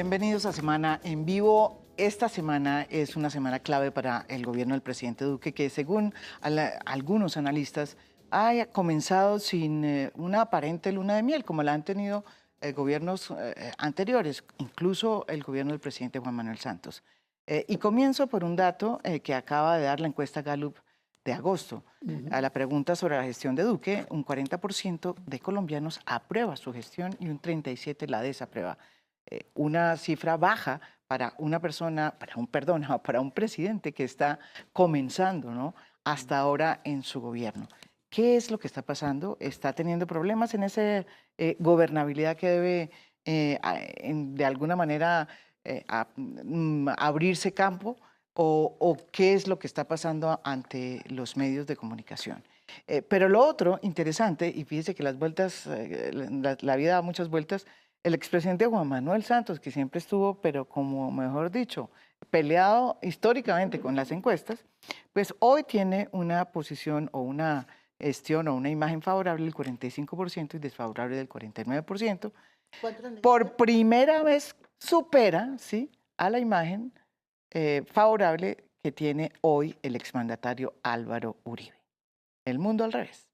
Bienvenidos a Semana en Vivo. Esta semana es una semana clave para el gobierno del presidente Duque, que según algunos analistas ha comenzado sin una aparente luna de miel, como la han tenido gobiernos anteriores, incluso el gobierno del presidente Juan Manuel Santos. Y comienzo por un dato que acaba de dar la encuesta Gallup de agosto. A la pregunta sobre la gestión de Duque, un 40% de colombianos aprueba su gestión y un 37% la desaprueba. Una cifra baja para una persona, para un presidente que está comenzando, ¿no?, hasta ahora en su gobierno. ¿Qué es lo que está pasando? ¿Está teniendo problemas en esa gobernabilidad que debe de alguna manera abrirse campo? ¿O qué es lo que está pasando ante los medios de comunicación? Pero lo otro interesante, y fíjese que las vueltas, la vida da muchas vueltas. El expresidente Juan Manuel Santos, que siempre estuvo, pero como mejor dicho, peleado históricamente con las encuestas, pues hoy tiene una posición o una gestión o una imagen favorable del 45% y desfavorable del 49%. Por primera vez supera, ¿sí?, a la imagen favorable que tiene hoy el exmandatario Álvaro Uribe. El mundo al revés.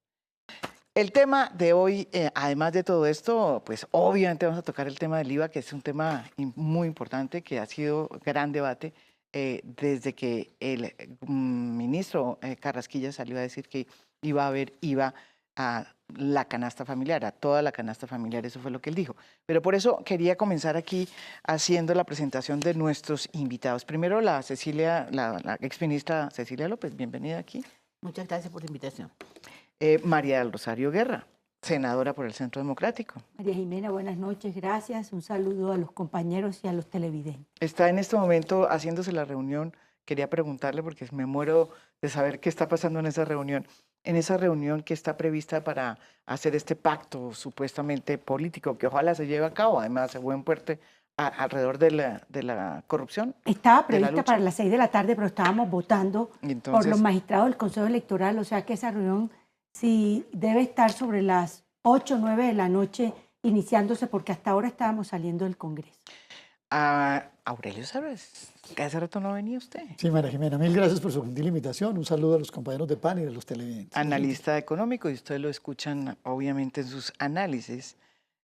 El tema de hoy, además de todo esto, pues obviamente vamos a tocar el tema del IVA, que es un tema muy importante, que ha sido gran debate desde que el ministro Carrasquilla salió a decir que iba a haber IVA a la canasta familiar, a toda la canasta familiar, eso fue lo que él dijo. Pero por eso quería comenzar aquí haciendo la presentación de nuestros invitados. Primero la exministra Cecilia López, bienvenida aquí. Muchas gracias por la invitación. María del Rosario Guerra, senadora por el Centro Democrático. María Jimena, buenas noches, gracias. Un saludo a los compañeros y a los televidentes. Está en este momento haciéndose la reunión. Quería preguntarle, porque me muero de saber qué está pasando en esa reunión. En esa reunión que está prevista para hacer este pacto supuestamente político, que ojalá se lleve a cabo, además de buen puente, alrededor de la corrupción. Estaba prevista para las 6 de la tarde, pero estábamos votando por los magistrados del Consejo Electoral, o sea que esa reunión sí debe estar sobre las 8 o 9 de la noche iniciándose, porque hasta ahora estábamos saliendo del Congreso. Aurelio Sabres, que hace rato no venía usted. Sí, María Jimena, mil gracias por su gentil invitación. Un saludo a los compañeros de PAN y de los televidentes. Analista económico, y ustedes lo escuchan obviamente en sus análisis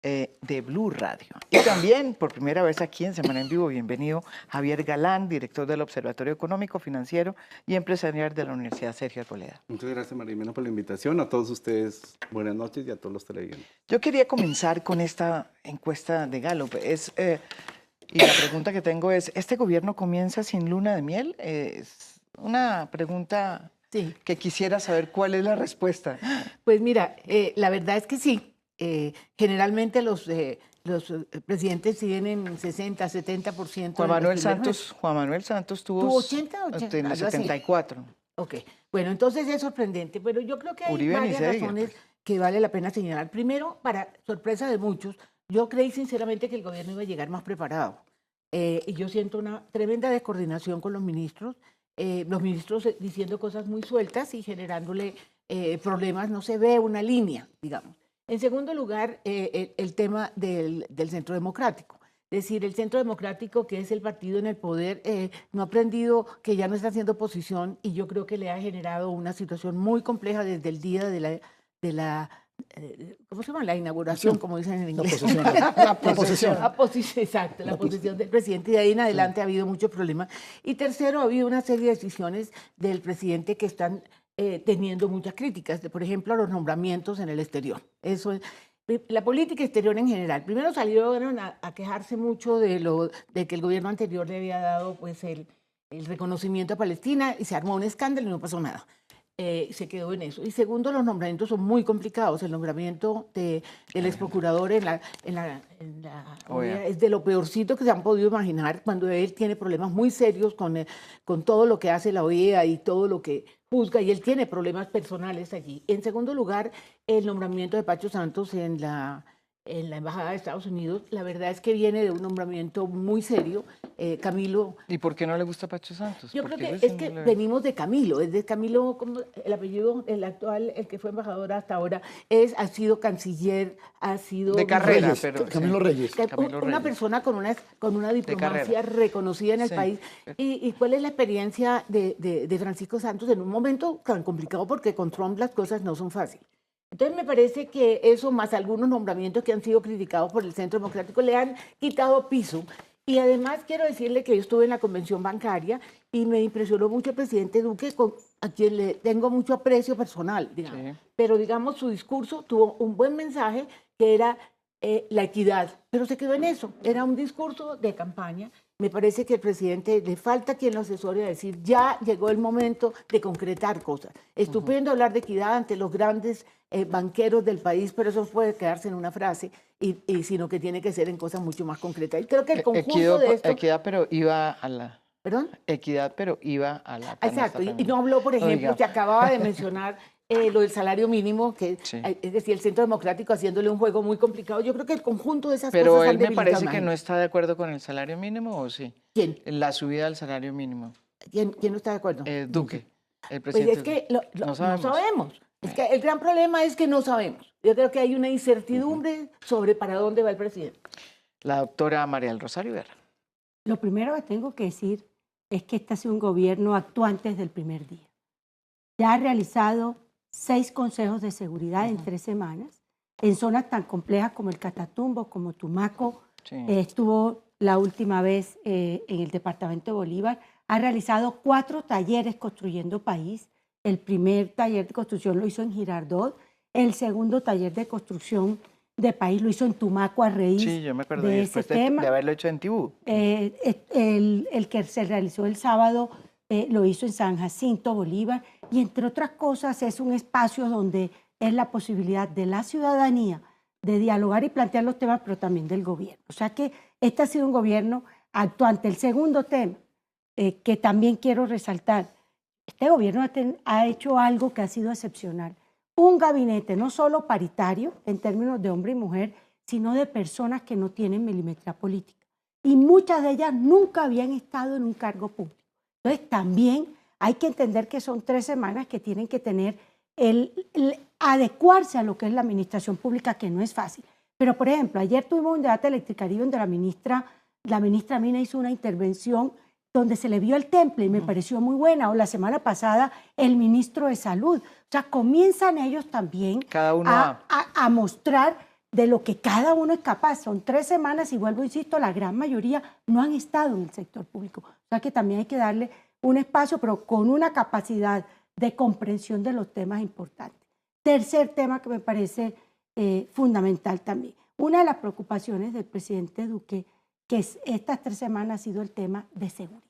de Blue Radio. Y también, por primera vez aquí en Semana en Vivo, bienvenido Javier Galán, director del Observatorio Económico, Financiero y Empresarial de la Universidad Sergio Arboleda. Muchas gracias, María Jimena, por la invitación. A todos ustedes, buenas noches, y a todos los televidentes. Yo quería comenzar con esta encuesta de Gallup. Y la pregunta que tengo es, ¿este gobierno comienza sin luna de miel? Es una pregunta que quisiera saber cuál es la respuesta. Pues mira, la verdad es que sí. Generalmente los presidentes siguen en 60, 70%. Juan Manuel Santos tuvo 80, en el 74. Ok, bueno, entonces es sorprendente, pero yo creo que hay Uribe varias razones que vale la pena señalar. Primero, para sorpresa de muchos, yo creí sinceramente que el gobierno iba a llegar más preparado. Y yo siento una tremenda descoordinación con los ministros diciendo cosas muy sueltas y generándole problemas. No se ve una línea, digamos. En segundo lugar, el tema del Centro Democrático. Es decir, el Centro Democrático, que es el partido en el poder, no ha aprendido que ya no está haciendo oposición, y yo creo que le ha generado una situación muy compleja desde el día de la ¿cómo se llama? La inauguración, como dicen en inglés. La posesión. Exacto, la posesión del presidente, y de ahí en adelante ha habido muchos problemas. Y tercero, ha habido una serie de decisiones del presidente que están teniendo muchas críticas, por ejemplo, a los nombramientos en el exterior. Eso es, la política exterior en general. Primero salieron a quejarse mucho de que el gobierno anterior le había dado pues el reconocimiento a Palestina, y se armó un escándalo y no pasó nada. Se quedó en eso. Y segundo, los nombramientos son muy complicados. El nombramiento del ex procurador en la OEA es de lo peorcito que se han podido imaginar, cuando él tiene problemas muy serios con todo lo que hace la OEA y todo lo que juzga, y él tiene problemas personales allí. En segundo lugar, el nombramiento de Pacho Santos en la Embajada de Estados Unidos, la verdad es que viene de un nombramiento muy serio, Camilo. ¿Y por qué no le gusta Pacho Santos? Yo creo Porque que ese es que no le- venimos de Camilo, es de Camilo, como el apellido, el actual, el que fue embajador hasta ahora, ha sido canciller, ha sido De carrera, Reyes, pero Camilo sí. Reyes. Camilo una Reyes. persona con una diplomacia carrera. reconocida en el Sí. país. ¿Y cuál es la experiencia de Francisco Santos en un momento tan complicado? Porque con Trump las cosas no son fáciles. Entonces me parece que eso, más algunos nombramientos que han sido criticados por el Centro Democrático, le han quitado piso. Y además quiero decirle que yo estuve en la convención bancaria y me impresionó mucho el presidente Duque, a quien le tengo mucho aprecio personal, digamos. Sí. Pero digamos, su discurso tuvo un buen mensaje que era la equidad, pero se quedó en eso. Era un discurso de campaña. Me parece que al presidente le falta quien lo asesore a decir, ya llegó el momento de concretar cosas. Estupendo hablar de equidad ante los grandes banqueros del país, pero eso puede quedarse en una frase, sino que tiene que ser en cosas mucho más concretas. Y creo que el conjunto de esto... Equidad, pero iba a la... ¿Perdón? Equidad, pero iba a la... Exacto, y no habló, por ejemplo, se acababa de mencionar lo del salario mínimo, que Sí. es decir, el Centro Democrático haciéndole un juego muy complicado. Yo creo que el conjunto de esas Pero cosas él han me debilitado parece más. que no está de acuerdo con el salario mínimo, ¿o sí? ¿Quién? La subida del salario mínimo. ¿Quién no está de acuerdo? Duque, el Pues presidente. es que no No sabemos. sabemos. Es que el gran problema es que no sabemos. Yo creo que hay una incertidumbre sobre para dónde va el presidente. La doctora María del Rosario Guerra. Lo primero que tengo que decir es que este ha sido un gobierno actuante desde el primer día. Ya ha realizado 6 consejos de seguridad en 3 semanas, en zonas tan complejas como el Catatumbo, como Tumaco. Sí. Estuvo la última vez en el departamento de Bolívar. Ha realizado 4 talleres construyendo país. El primer taller de construcción lo hizo en Girardot. El segundo taller de construcción de país lo hizo en Tumaco a raíz Sí, yo me acuerdo de después ese tema. de haberlo hecho en Tibú. El que se realizó el sábado lo hizo en San Jacinto, Bolívar, y entre otras cosas es un espacio donde es la posibilidad de la ciudadanía de dialogar y plantear los temas, pero también del gobierno. O sea que este ha sido un gobierno actuante. El segundo tema que también quiero resaltar, este gobierno ha hecho algo que ha sido excepcional. Un gabinete no solo paritario en términos de hombre y mujer, sino de personas que no tienen milimetría política. Y muchas de ellas nunca habían estado en un cargo público. Entonces también hay que entender que son 3 semanas que tienen que tener el adecuarse a lo que es la administración pública, que no es fácil. Pero, por ejemplo, ayer tuvimos un debate Electricaribe donde la ministra Mina hizo una intervención donde se le vio el temple y me pareció muy buena, o la semana pasada el ministro de Salud. O sea, comienzan ellos también Cada uno a mostrar de lo que cada uno es capaz. Son 3 semanas y vuelvo, insisto, la gran mayoría no han estado en el sector público. O sea que también hay que darle un espacio, pero con una capacidad de comprensión de los temas importantes. Tercer tema que me parece fundamental también. Una de las preocupaciones del presidente Duque, que estas 3 semanas ha sido el tema de seguridad.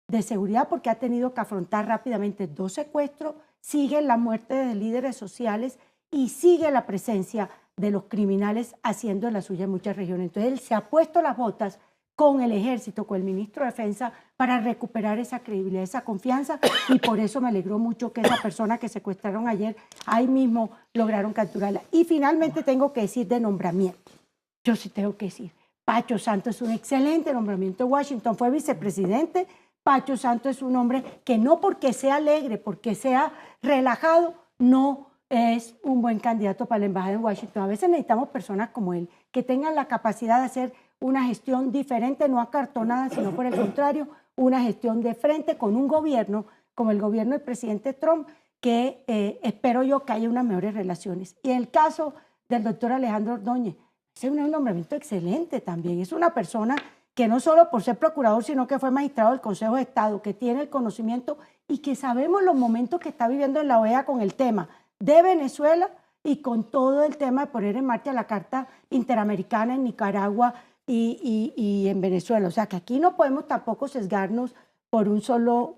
De seguridad porque ha tenido que afrontar rápidamente 2 secuestros, sigue la muerte de líderes sociales y sigue la presencia de los criminales haciendo la suya en muchas regiones. Entonces él se ha puesto las botas con el ejército, con el ministro de Defensa, para recuperar esa credibilidad, esa confianza, y por eso me alegró mucho que esa persona que secuestraron ayer, ahí mismo lograron capturarla. Y finalmente tengo que decir de nombramiento. Yo sí tengo que decir, Pacho Santos es un excelente nombramiento en Washington, fue vicepresidente. Pacho Santos es un hombre que no porque sea alegre, porque sea relajado, no es un buen candidato para la embajada en Washington. A veces necesitamos personas como él, que tengan la capacidad de hacer una gestión diferente, no acartonada, sino por el contrario, una gestión de frente con un gobierno, como el gobierno del presidente Trump, que espero yo que haya unas mejores relaciones. Y en el caso del doctor Alejandro Ordóñez, es un nombramiento excelente también. Es una persona que no solo por ser procurador, sino que fue magistrado del Consejo de Estado, que tiene el conocimiento y que sabemos los momentos que está viviendo en la OEA con el tema de Venezuela y con todo el tema de poner en marcha la Carta Interamericana en Nicaragua y en Venezuela. O sea que aquí no podemos tampoco sesgarnos por un solo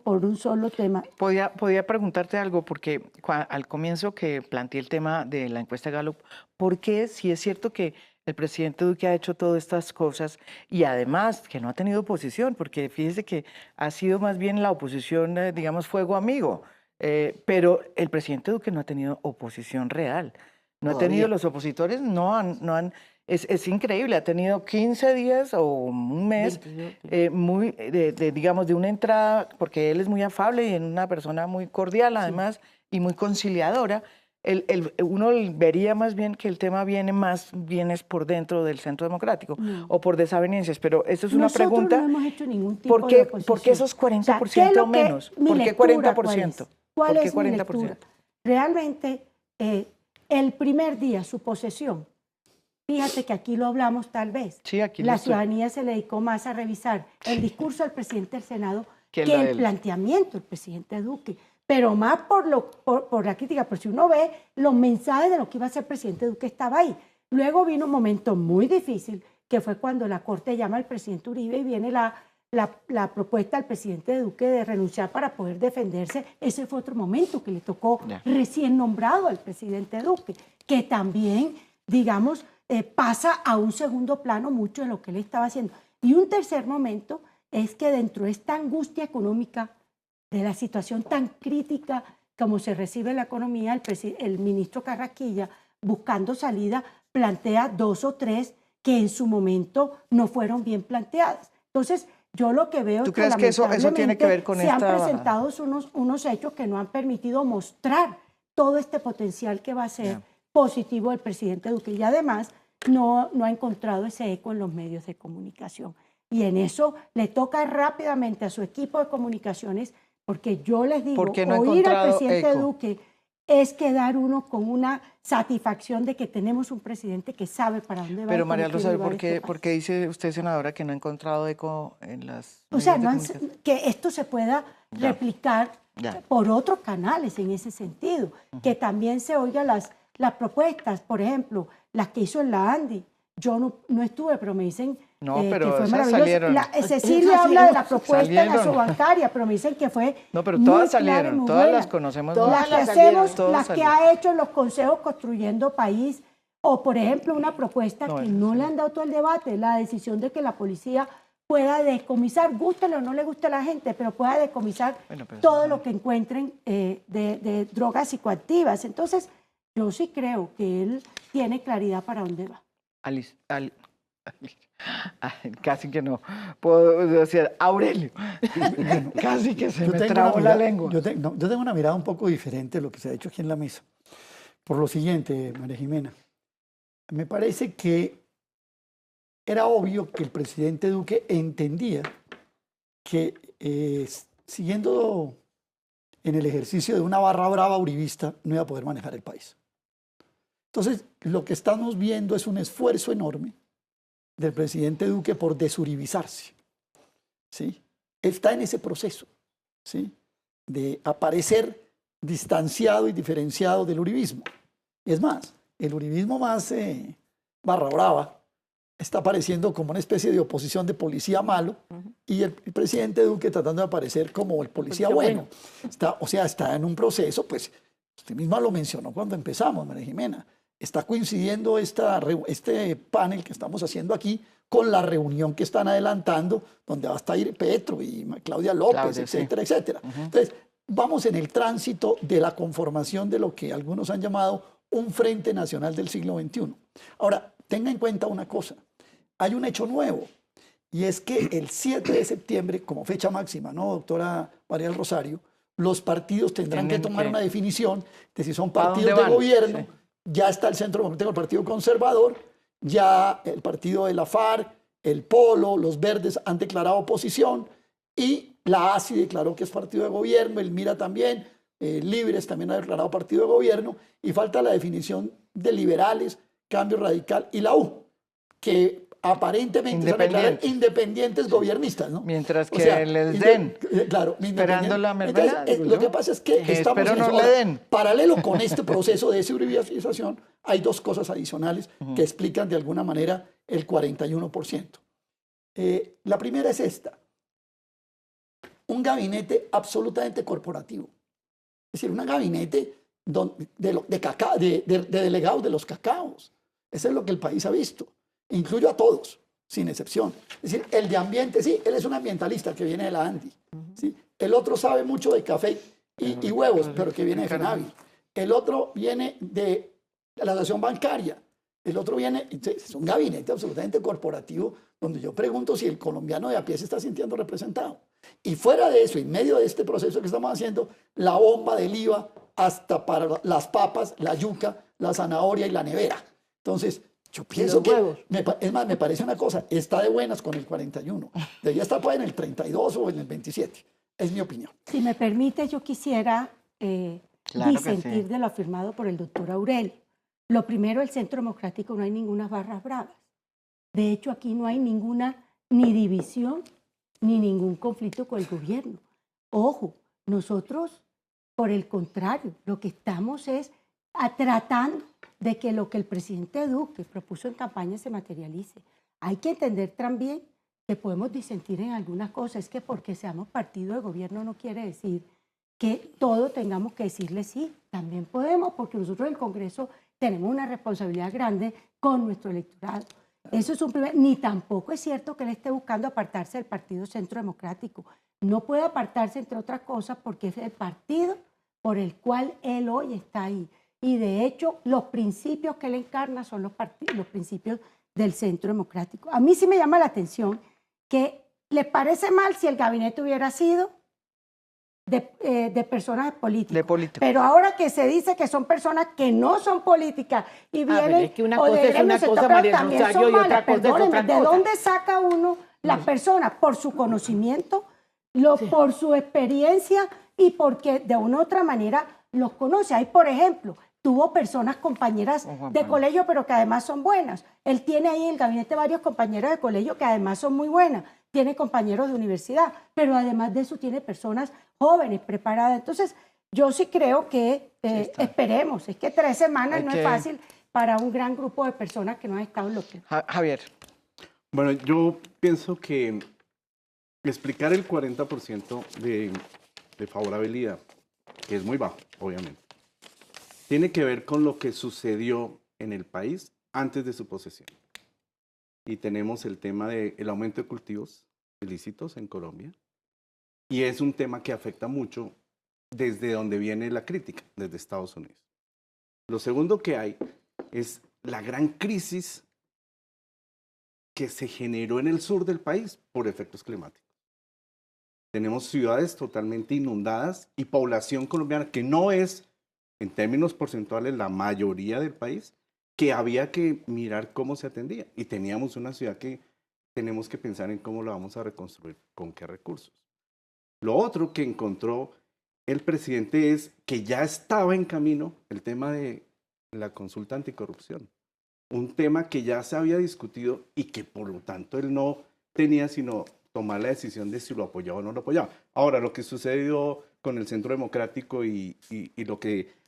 tema. Podía preguntarte algo, porque al comienzo que planteé el tema de la encuesta Gallup, ¿por qué, si es cierto que el presidente Duque ha hecho todas estas cosas y además que no ha tenido oposición? Porque fíjese que ha sido más bien la oposición, digamos, fuego amigo, pero el presidente Duque no ha tenido oposición real. No ha tenido, los opositores no han Es increíble, ha tenido 15 días o un mes digamos, de una entrada, porque él es muy afable y es una persona muy cordial además y muy conciliadora. Uno vería más bien que el tema viene más bien es por dentro del Centro Democrático o por desavenencias, pero eso es una pregunta. Nosotros no hemos hecho ningún tipo de oposición. ¿Por qué esos 40% menos? ¿Por qué 40%? ¿Cuál ¿Por qué es mi lectura? Realmente, el primer día, su posesión, fíjate que aquí lo hablamos tal vez, sí, aquí la ciudadanía se le dedicó más a revisar el discurso del presidente del Senado que el planteamiento del presidente Duque, pero más por la crítica, pero si uno ve los mensajes de lo que iba a ser el presidente Duque estaba ahí. Luego vino un momento muy difícil, que fue cuando la Corte llama al presidente Uribe y viene la propuesta del presidente Duque de renunciar para poder defenderse. Ese fue otro momento que le tocó recién nombrado al presidente Duque, que también, digamos, pasa a un segundo plano mucho de lo que él estaba haciendo. Y un tercer momento es que dentro de esta angustia económica, de la situación tan crítica como se recibe la economía, el ministro Carraquilla, buscando salida, plantea 2 o 3 que en su momento no fueron bien planteadas. Entonces, yo lo que veo es que que eso tiene que ver con se han presentado unos hechos que no han permitido mostrar todo este potencial que va a ser positivo del presidente Duque. Y además, no ha encontrado ese eco en los medios de comunicación. Y en eso le toca rápidamente a su equipo de comunicaciones, porque yo les digo, oír al presidente Duque es quedar uno con una satisfacción de que tenemos un presidente que sabe para dónde va. Pero María Rosa, ¿por qué dice usted, senadora, que no ha encontrado eco en las... O sea, que esto se pueda replicar por otros canales en ese sentido, que también se oigan las propuestas, por ejemplo, las que hizo en la ANDI. Yo no estuve, pero me dicen pero que fue maravilloso. Cecilia habla de la propuesta de la subbancaria, pero me dicen que fue pero todas salieron, todas las conocemos. Las que hacemos, las que ha hecho en los consejos Construyendo País, o por ejemplo una propuesta que no le han dado todo el debate, la decisión de que la policía pueda decomisar, gústele o no le guste a la gente, pero pueda decomisar todo lo que encuentren de drogas psicoactivas. Entonces, yo sí creo que él tiene claridad para dónde va. Casi que no puedo decir Aurelio. Casi que se me trabó la lengua. Yo tengo una mirada un poco diferente de lo que se ha hecho aquí en la mesa. Por lo siguiente, María Jimena, me parece que era obvio que el presidente Duque entendía que siguiendo en el ejercicio de una barra brava uribista no iba a poder manejar el país. Entonces, lo que estamos viendo es un esfuerzo enorme del presidente Duque por desuribizarse, ¿sí? Está en ese proceso, ¿sí? De aparecer distanciado y diferenciado del uribismo. Y es más, el uribismo más barra brava está apareciendo como una especie de oposición de policía malo y el presidente Duque tratando de aparecer como el policía bueno. Está en un proceso, pues usted misma lo mencionó cuando empezamos, María Jimena. Está coincidiendo este panel que estamos haciendo aquí con la reunión que están adelantando, donde va a estar Petro y Claudia López, etcétera, etcétera. Entonces, vamos en el tránsito de la conformación de lo que algunos han llamado un Frente Nacional del siglo XXI. Ahora, tenga en cuenta una cosa. Hay un hecho nuevo, y es que el 7 de septiembre, como fecha máxima, ¿no, doctora María del Rosario? Los partidos tendrán que tomar una definición de si son partidos de gobierno. Sí. Ya está el Centro Democrático, el Partido Conservador, ya el partido de la FARC, el Polo, los Verdes han declarado oposición y la ASI declaró que es partido de gobierno, el MIRA también, Libres también ha declarado partido de gobierno y falta la definición de Liberales, Cambio Radical y la U, que aparentemente se declaran independientes gobernistas, ¿no? Mientras que les den, claro, esperando la mermelada. Lo que pasa es que estamos en eso. Ahora, paralelo con este proceso de desuribización, hay dos cosas adicionales que explican de alguna manera el 41%. La primera es esta. Un gabinete absolutamente corporativo. Es decir, un gabinete de delegados de los cacaos. Eso es lo que el país ha visto. Incluyo a todos, sin excepción. Es decir, el de ambiente, sí, él es un ambientalista que viene de la ANDI. ¿Sí? El otro sabe mucho de café y huevos, pero que viene de FENAVI. El otro viene de la asociación bancaria. El otro viene, entonces, es un gabinete absolutamente corporativo donde yo pregunto si el colombiano de a pie se está sintiendo representado. Y fuera de eso, en medio de este proceso que estamos haciendo, la bomba del IVA hasta para las papas, la yuca, la zanahoria y la nevera. Entonces, yo pienso que, es más, me parece una cosa, está de buenas con el 41. Debería estar pues en el 32 o en el 27. Es mi opinión. Si me permite, yo quisiera disentir de lo afirmado por el doctor Aurelio. Lo primero, el Centro Democrático no hay ninguna barras bravas. De hecho, aquí no hay ninguna ni división ni ningún conflicto con el gobierno. Ojo, nosotros, por el contrario, lo que estamos es tratando de que lo que el presidente Duque propuso en campaña se materialice. Hay que entender también que podemos disentir en algunas cosas. Es que porque seamos partido de gobierno no quiere decir que todo tengamos que decirle sí. También podemos, porque nosotros en el Congreso tenemos una responsabilidad grande con nuestro electorado. Eso es un primer... Ni tampoco es cierto que él esté buscando apartarse del Partido Centro Democrático. No puede apartarse, entre otras cosas, porque es el partido por el cual él hoy está ahí. Y de hecho, los principios que él encarna son los principios del Centro Democrático. A mí sí me llama la atención que le parece mal si el gabinete hubiera sido de personas políticas. Pero ahora que se dice que son personas que no son políticas y vienen... es que una cosa es una cosa, María Rosario, y otra cosa es otra cosa. ¿De dónde saca uno las personas? Por su conocimiento, por su experiencia y porque de una u otra manera los conoce. Ahí, por ejemplo, tuvo personas, compañeras de colegio, pero que además son buenas. Él tiene ahí en el gabinete varios compañeros de colegio que además son muy buenas. Tiene compañeros de universidad, pero además de eso tiene personas jóvenes, preparadas. Entonces, yo sí creo que esperemos. Es que 3 semanas no es fácil para un gran grupo de personas que no han estado en lo que... Javier. Bueno, yo pienso que explicar el 40% de favorabilidad, que es muy bajo, obviamente, tiene que ver con lo que sucedió en el país antes de su posesión. Y tenemos el tema del aumento de cultivos ilícitos en Colombia. Y es un tema que afecta mucho desde donde viene la crítica, desde Estados Unidos. Lo segundo que hay es la gran crisis que se generó en el sur del país por efectos climáticos. Tenemos ciudades totalmente inundadas y población colombiana que no es, en términos porcentuales, la mayoría del país, que había que mirar cómo se atendía. Y teníamos una ciudad que tenemos que pensar en cómo la vamos a reconstruir, con qué recursos. Lo otro que encontró el presidente es que ya estaba en camino el tema de la consulta anticorrupción. Un tema que ya se había discutido y que por lo tanto él no tenía sino tomar la decisión de si lo apoyaba o no lo apoyaba. Ahora, lo que sucedió con el Centro Democrático y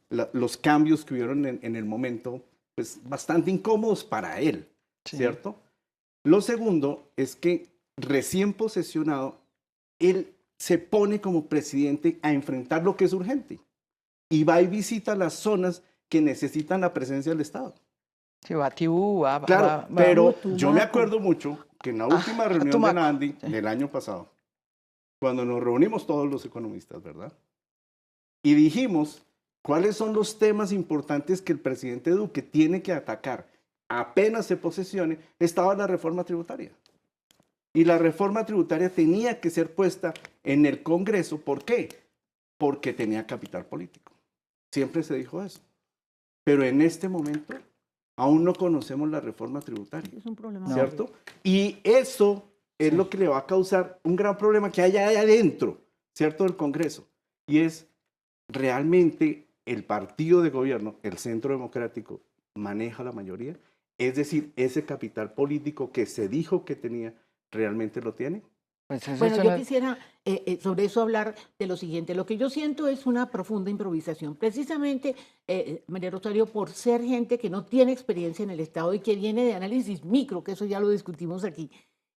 los cambios que hubieron en el momento, pues bastante incómodos para él, ¿cierto? Lo segundo es que recién posesionado, él se pone como presidente a enfrentar lo que es urgente y va y visita las zonas que necesitan la presencia del Estado. Sí, va a Tibú, claro, pero yo me acuerdo mucho que en la última reunión de la ANDI del año pasado, cuando nos reunimos todos los economistas, ¿verdad? Y dijimos cuáles son los temas importantes que el presidente Duque tiene que atacar apenas se posesione, estaba la reforma tributaria. Y la reforma tributaria tenía que ser puesta en el Congreso. ¿Por qué? Porque tenía capital político. Siempre se dijo eso. Pero en este momento aún no conocemos la reforma tributaria. Es un problema. ¿Cierto? Y eso es lo que le va a causar un gran problema que hay ahí adentro, ¿cierto? Del Congreso. Y es realmente el partido de gobierno, el Centro Democrático, maneja la mayoría. Es decir, ese capital político que se dijo que tenía, ¿realmente lo tiene? Bueno, yo quisiera sobre eso hablar de lo siguiente. Lo que yo siento es una profunda improvisación. Precisamente, María Rosario, por ser gente que no tiene experiencia en el Estado y que viene de análisis micro, que eso ya lo discutimos aquí,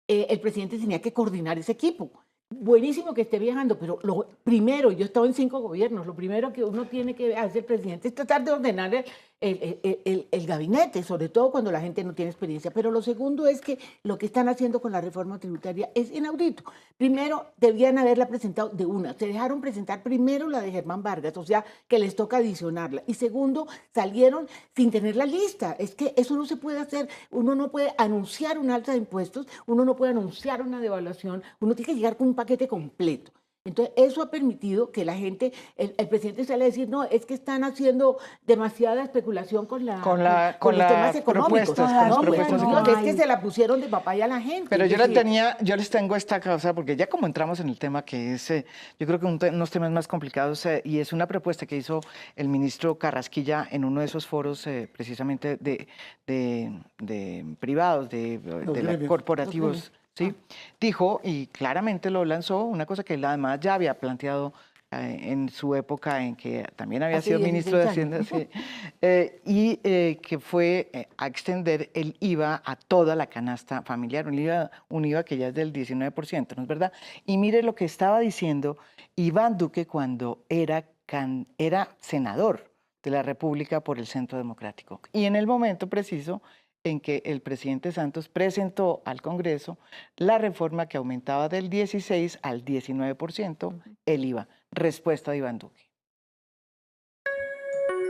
el presidente tenía que coordinar ese equipo. buenísimo que esté viajando, pero lo primero, yo he estado en 5 gobiernos, lo primero que uno tiene que hacer, presidente, es tratar de ordenar el gabinete, sobre todo cuando la gente no tiene experiencia. Pero lo segundo es que lo que están haciendo con la reforma tributaria es inaudito. Primero, debían haberla presentado de una. Se dejaron presentar primero la de Germán Vargas, o sea, que les toca adicionarla. Y segundo, salieron sin tener la lista. Es que eso no se puede hacer. Uno no puede anunciar un alza de impuestos, uno no puede anunciar una devaluación, uno tiene que llegar con un paquete completo. Entonces, eso ha permitido que la gente, el presidente sale a decir, no, es que están haciendo demasiada especulación con los temas económicos. Es que se la pusieron de papaya a la gente. Pero yo les tengo esta cosa, porque ya como entramos en el tema que es, yo creo que unos temas más complicados, y es una propuesta que hizo el ministro Carrasquilla en uno de esos foros precisamente de privados, de corporativos. ¿Sí? Dijo, y claramente lo lanzó, una cosa que él además ya había planteado en su época en que también había sido ministro de Hacienda, sí, que fue a extender el IVA a toda la canasta familiar, un IVA que ya es del 19%, ¿no es verdad? Y mire lo que estaba diciendo Iván Duque cuando era senador de la República por el Centro Democrático. Y en el momento preciso en que el presidente Santos presentó al Congreso la reforma que aumentaba del 16 al 19% el IVA. Respuesta de Iván Duque.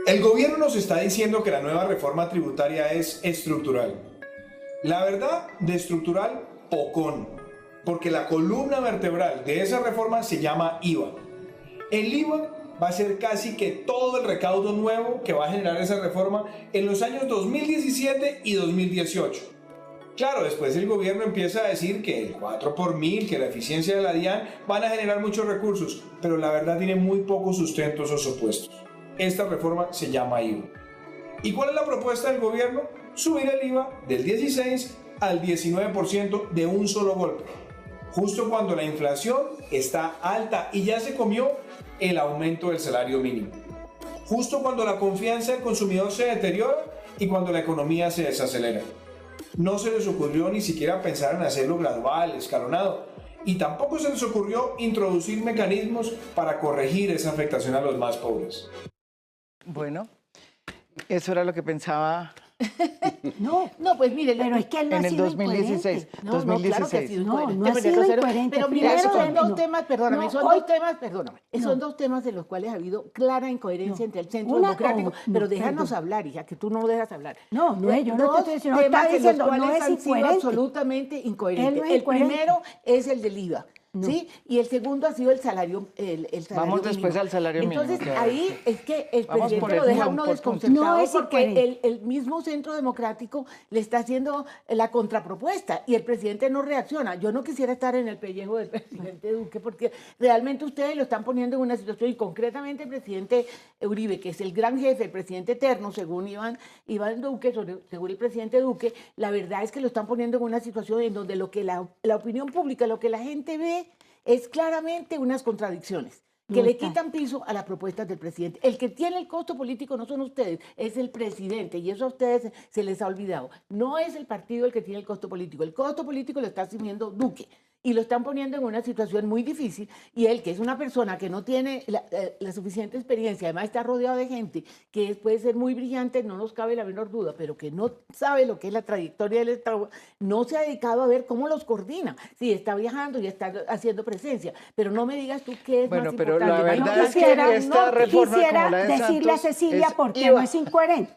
El gobierno nos está diciendo que la nueva reforma tributaria es estructural. La verdad, de estructural, pocón, porque la columna vertebral de esa reforma se llama IVA. El IVA va a ser casi que todo el recaudo nuevo que va a generar esa reforma en los años 2017 y 2018. Claro, después el gobierno empieza a decir que el 4 por mil, que la eficiencia de la DIAN van a generar muchos recursos, pero la verdad tiene muy poco sustento esos supuestos. Esta reforma se llama IVA. ¿Y cuál es la propuesta del gobierno? Subir el IVA del 16 al 19% de un solo golpe, justo cuando la inflación está alta y ya se comió el aumento del salario mínimo, justo cuando la confianza del consumidor se deteriora y cuando la economía se desacelera. No se les ocurrió ni siquiera pensar en hacerlo gradual, escalonado, y tampoco se les ocurrió introducir mecanismos para corregir esa afectación a los más pobres. Bueno, eso era lo que pensaba. No, pues mire, pero es que él no en ha el sido 2016. incoherente. No, claro que ha sido incoherente. No ha sido incoherente. Pero mira, son dos temas, perdóname, son dos temas de los cuales ha habido clara incoherencia entre el Centro Democrático, pero déjanos hablar, hija, que tú no dejas hablar. No, yo no te estoy diciendo, temas está diciendo, de los no cuales es han sido incoherente. absolutamente incoherentes. Él no es incoherente. El primero es el del IVA. No. ¿Sí? Y el segundo ha sido el salario, Vamos después mínimo. al salario mínimo. Entonces, ahí es que el Vamos presidente lo deja uno desconcertado no es porque el mismo Centro Democrático le está haciendo la contrapropuesta y el presidente no reacciona. Yo no quisiera estar en el pellejo del presidente Duque porque realmente ustedes lo están poniendo en una situación, y concretamente el presidente Uribe, que es el gran jefe, el presidente eterno, según Iván Duque, según el presidente Duque, la verdad es que lo están poniendo en una situación en donde lo que la opinión pública, lo que la gente ve, es claramente unas contradicciones que le quitan piso a las propuestas del presidente. El que tiene el costo político no son ustedes, es el presidente, y eso a ustedes se les ha olvidado. No es el partido el que tiene el costo político lo está asumiendo Duque. Y lo están poniendo en una situación muy difícil, y él, que es una persona que no tiene la suficiente experiencia, además está rodeado de gente que puede ser muy brillante, no nos cabe la menor duda, pero que no sabe lo que es la trayectoria del Estado, no se ha dedicado a ver cómo los coordina. Sí, está viajando y está haciendo presencia, pero no me digas tú qué es más importante. Pero la verdad es que esta reforma, como la de decirle Santos, a Cecilia por qué no es incoherente.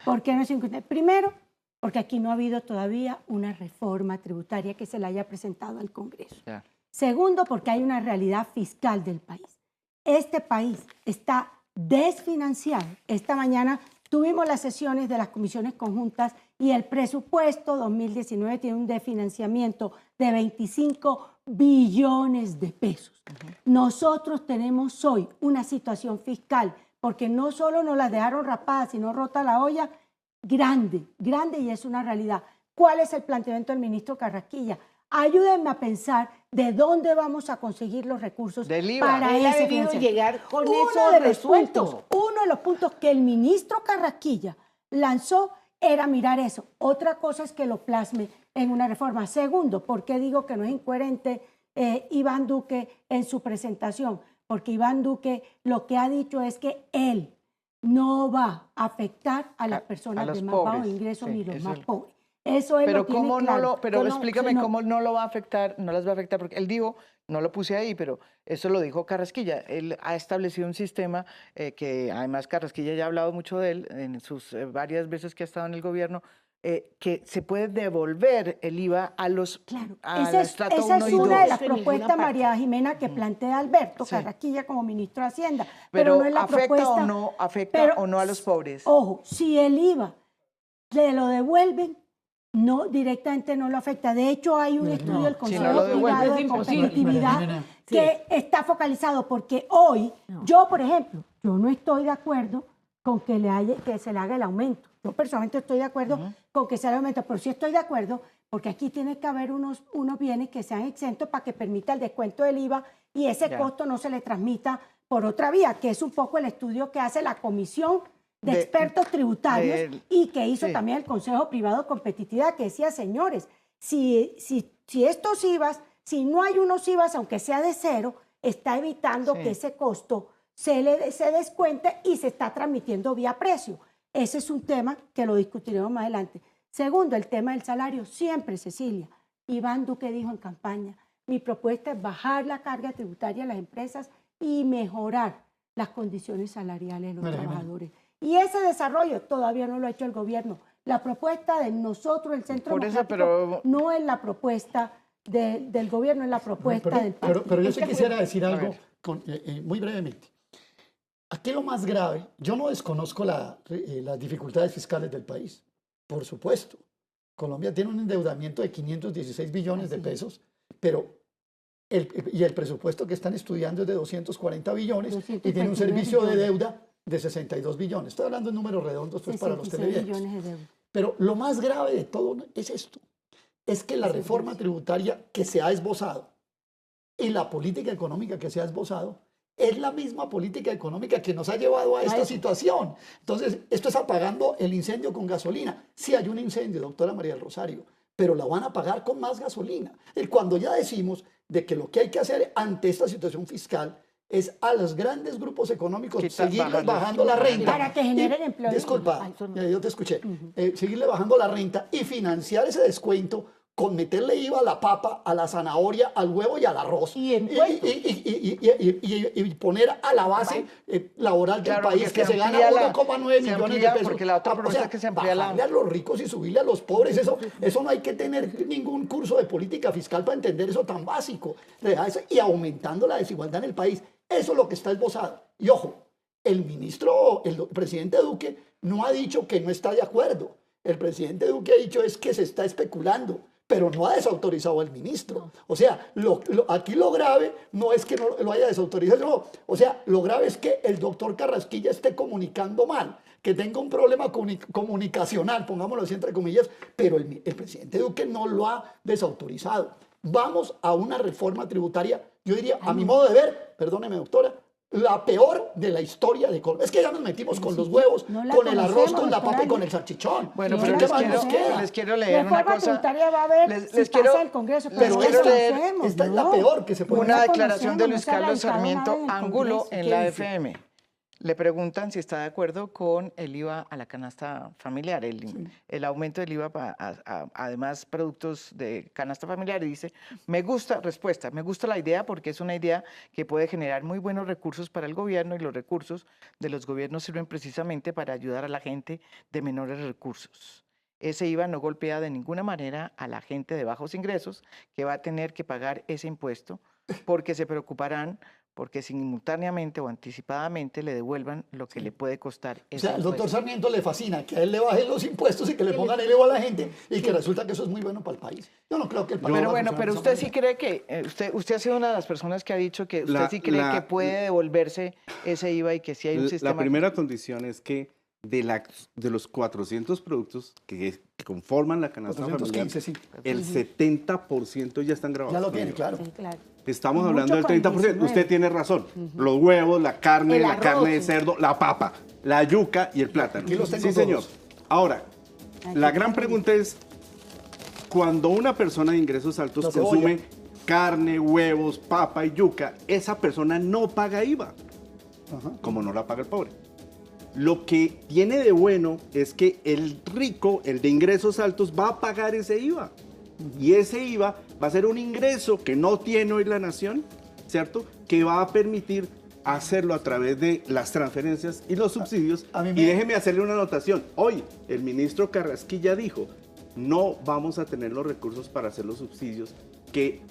¿Por qué no es incoherente? Primero, porque aquí no ha habido todavía una reforma tributaria que se le haya presentado al Congreso. Ya. Segundo, porque hay una realidad fiscal del país. Este país está desfinanciado. Esta mañana tuvimos las sesiones de las comisiones conjuntas y el presupuesto 2019 tiene un desfinanciamiento de 25 billones de pesos. Nosotros tenemos hoy una situación fiscal, porque no solo nos la dejaron rapada, sino rota la olla, grande, y es una realidad. ¿Cuál es el planteamiento del ministro Carrasquilla? Ayúdenme a pensar de dónde vamos a conseguir los recursos para ese financiamiento. Llegar con eso resuelto. Uno de los puntos que el ministro Carrasquilla lanzó era mirar eso. Otra cosa es que lo plasme en una reforma. Segundo, ¿por qué digo que no es incoherente Iván Duque en su presentación, porque Iván Duque lo que ha dicho es que él no va a afectar a las personas de más bajo ingreso ni los más pobres. Eso él lo tiene claro. Pero explícame cómo no lo va a afectar, no las va a afectar, porque él dijo, no lo puse ahí, pero eso lo dijo Carrasquilla. Él ha establecido un sistema que además Carrasquilla ya ha hablado mucho de él en sus varias veces que ha estado en el gobierno, que se puede devolver el IVA a los estrato 1 y 2. Esa es una de las propuestas, María Jimena, que plantea Alberto Carrasquilla como ministro de Hacienda. Pero no es la ¿afecta o no a los pobres? Ojo, si el IVA le lo devuelven, no, directamente no lo afecta. De hecho, hay un estudio del Consejo Privado de Competitividad que está focalizado, porque hoy, yo, por ejemplo, yo no estoy de acuerdo con que se le haga el aumento. Yo personalmente estoy de acuerdo con que se haga el aumento, pero sí estoy de acuerdo porque aquí tiene que haber unos bienes que sean exentos para que permita el descuento del IVA y ese costo no se le transmita por otra vía, que es un poco el estudio que hace la Comisión de expertos tributarios y que hizo también el Consejo Privado de Competitividad, que decía, señores, si estos IVAs, si no hay unos IVAs, aunque sea de cero, está evitando que ese costo se descuente y se está transmitiendo vía precio. Ese es un tema que lo discutiremos más adelante. Segundo, el tema del salario. Siempre, Cecilia, Iván Duque dijo en campaña, mi propuesta es bajar la carga tributaria a las empresas y mejorar las condiciones salariales de los trabajadores. Y ese desarrollo todavía no lo ha hecho el gobierno. La propuesta de nosotros, el Centro Democrático, no es la propuesta del gobierno, es la propuesta del partido. Pero yo sí quisiera decir algo muy brevemente. Aquí lo más grave, yo no desconozco las dificultades fiscales del país, por supuesto. Colombia tiene un endeudamiento de 516 billones de pesos, pero el presupuesto que están estudiando es de 240 billones y tiene un servicio de deuda de 62 billones. Estoy hablando en números redondos pues, para los televidentes. Pero lo más grave de todo es esto. Es que la reforma tributaria que se ha esbozado y la política económica que se ha esbozado es la misma política económica que nos ha llevado a esta situación. Entonces, esto es apagando el incendio con gasolina. Sí hay un incendio, doctora María del Rosario, pero la van a apagar con más gasolina. Cuando ya decimos de que lo que hay que hacer ante esta situación fiscal es a los grandes grupos económicos seguirles bajando la renta. Para que generen empleo. Disculpa, yo te escuché. Seguirle bajando la renta y financiar ese descuento con meterle IVA a la papa, a la zanahoria, al huevo y al arroz. Y poner a la base laboral del país que se gana 1,9 millones de pesos. Porque la otra propuesta es que se amplía bajarle a los ricos y subirle a los pobres. Eso no hay que tener ningún curso de política fiscal para entender eso tan básico. Y aumentando la desigualdad en el país. Eso es lo que está esbozado. Y ojo, el presidente Duque no ha dicho que no está de acuerdo. El presidente Duque ha dicho es que se está especulando, pero no ha desautorizado al ministro. O sea, aquí lo grave no es que no lo haya desautorizado, no. O sea, lo grave es que el doctor Carrasquilla esté comunicando mal, que tenga un problema comunicacional, pongámoslo así entre comillas, pero el presidente Duque no lo ha desautorizado. Vamos a una reforma tributaria, yo diría, a mi modo de ver, perdóneme doctora, la peor de la historia de Colombia. Es que ya nos metimos con los huevos, con el arroz, con la papa y con el salchichón. Bueno, pero les quiero leer una cosa. Va a haber les quiero el Congreso, pero esta es la peor que se puede Una declaración de Luis Carlos Sarmiento Ángulo en la FM. Le preguntan si está de acuerdo con el IVA a la canasta familiar, el aumento del IVA además productos de canasta familiar, y dice, me gusta la idea porque es una idea que puede generar muy buenos recursos para el gobierno y los recursos de los gobiernos sirven precisamente para ayudar a la gente de menores recursos. Ese IVA no golpea de ninguna manera a la gente de bajos ingresos que va a tener que pagar ese impuesto porque se preocuparán porque simultáneamente o anticipadamente le devuelvan lo que le puede costar ese impuesto. Al doctor Sarmiento le fascina que a él le bajen los impuestos y que le pongan el IVA a la gente y que resulta que eso es muy bueno para el país. Yo no creo que el país... Pero usted sí cree que... Usted ha sido una de las personas que ha dicho que usted sí cree que puede devolverse ese IVA y que sí hay un sistema... La primera condición es que de los 400 productos que conforman la canasta familiar, el 70% ya están grabados. Ya lo tiene, claro. Estamos hablando del 30%. Usted tiene razón. Los huevos, la carne, la carne de cerdo, la papa, la yuca y el plátano. Sí, señor. Ahora, la gran pregunta es, cuando una persona de ingresos altos consume carne, huevos, papa y yuca, esa persona no paga IVA, como no la paga el pobre. Lo que tiene de bueno es que el rico, el de ingresos altos, va a pagar ese IVA. Y ese IVA va a ser un ingreso que no tiene hoy la nación, ¿cierto? Que va a permitir hacerlo a través de las transferencias y los subsidios. Y déjeme hacerle una anotación. Hoy el ministro Carrasquilla dijo, no vamos a tener los recursos para hacer los subsidios que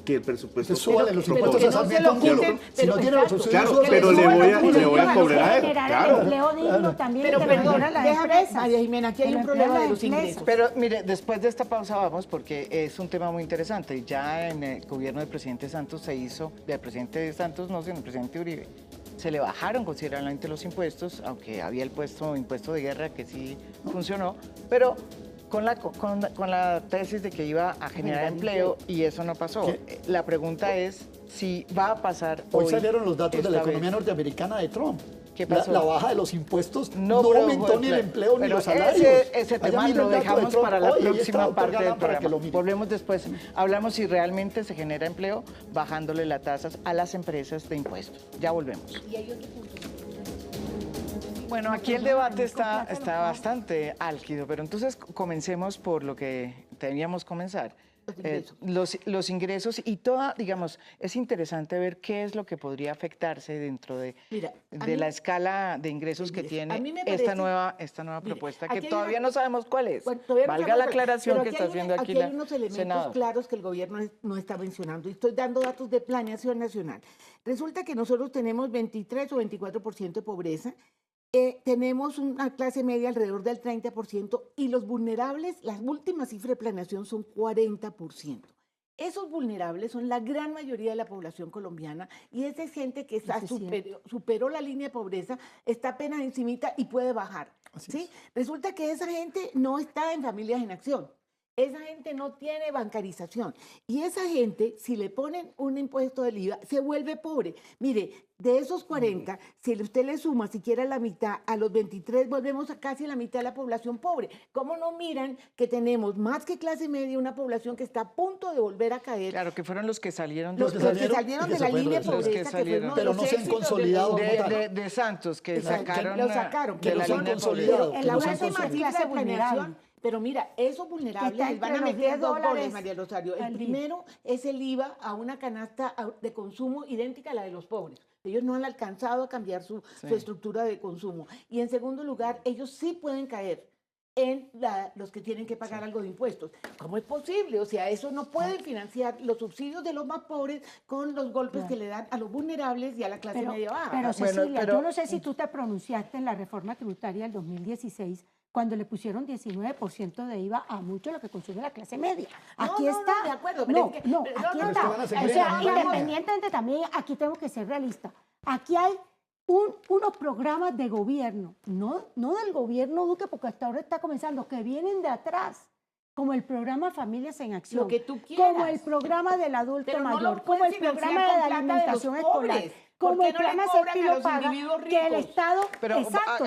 el presupuesto... Súbale los impuestos a Sarmiento Angulo. Si no tiene los subsidios... Claro, pero le voy a cobrar a él. Claro. Empleo digno también. Pero perdón, déjame, María Jimena, aquí hay un problema de los ingresos. Pero mire, después de esta pausa vamos, porque es un tema muy interesante. Ya en el gobierno del presidente Santos se hizo, del presidente Santos no, sino del presidente Uribe, se le bajaron considerablemente los impuestos, aunque había el impuesto de guerra que sí funcionó, pero con la tesis de que iba a generar empleo, y eso no pasó. La pregunta es si va a pasar hoy salieron los datos de la economía norteamericana de Trump. ¿Qué pasó? La baja de los impuestos no aumentó ni el empleo ni los salarios. Ese tema lo dejamos para la próxima parte del programa. Volvemos después. Hablamos si realmente se genera empleo bajándole las tasas a las empresas de impuestos. Ya volvemos. Y hay otro punto. Bueno, aquí el debate está bastante álgido, pero entonces comencemos por lo que teníamos que comenzar. Los ingresos y toda, digamos, es interesante ver qué es lo que podría afectarse dentro de la escala de ingresos que tiene esta nueva propuesta, que todavía no sabemos cuál es. Bueno, valga la aclaración que está haciendo aquí la hay unos elementos senadora. claros que el gobierno no está mencionando, y estoy dando datos de planeación nacional. Resulta que nosotros tenemos 23 o 24% de pobreza. Tenemos una clase media alrededor del 30% y los vulnerables, las últimas cifras de planeación son 40%. Esos vulnerables son la gran mayoría de la población colombiana y es de gente que superó la línea de pobreza, está apenas encimita y puede bajar. ¿Sí? Resulta que esa gente no está en familias en acción. Esa gente no tiene bancarización. Y esa gente, si le ponen un impuesto del IVA, se vuelve pobre. Mire, de esos 40, si usted le suma siquiera la mitad, a los 23 volvemos a casi la mitad de la población pobre. ¿Cómo no miran que tenemos más que clase media una población que está a punto de volver a caer? Claro, que fueron los que salieron. Los que salieron de la línea de pobreza, pero no se han consolidado. De Santos, que sacaron. Lo sacaron, que no se han consolidado. En la última cifra de planeación. Pero mira, esos vulnerables les van a meter $2, María Rosario. El primero es el IVA a una canasta de consumo idéntica a la de los pobres. Ellos no han alcanzado a cambiar su estructura de consumo. Y en segundo lugar, ellos sí pueden caer en los que tienen que pagar algo de impuestos. ¿Cómo es posible? O sea, eso no pueden financiar los subsidios de los más pobres con los golpes que le dan a los vulnerables y a la clase media baja. Pero Cecilia, yo no sé si tú te pronunciaste en la reforma tributaria del 2016 cuando le pusieron 19% de IVA a mucho de lo que consume la clase media. Aquí está. No, de acuerdo. Pero aquí está. O sea, independientemente también, aquí tengo que ser realista. Aquí hay unos programas de gobierno, no del gobierno Duque, porque hasta ahora está comenzando, que vienen de atrás, como el programa Familias en Acción, lo que tú quieras, como el programa del adulto mayor, como el programa de la alimentación escolar, como el programa Serpilo Paga, que el Estado,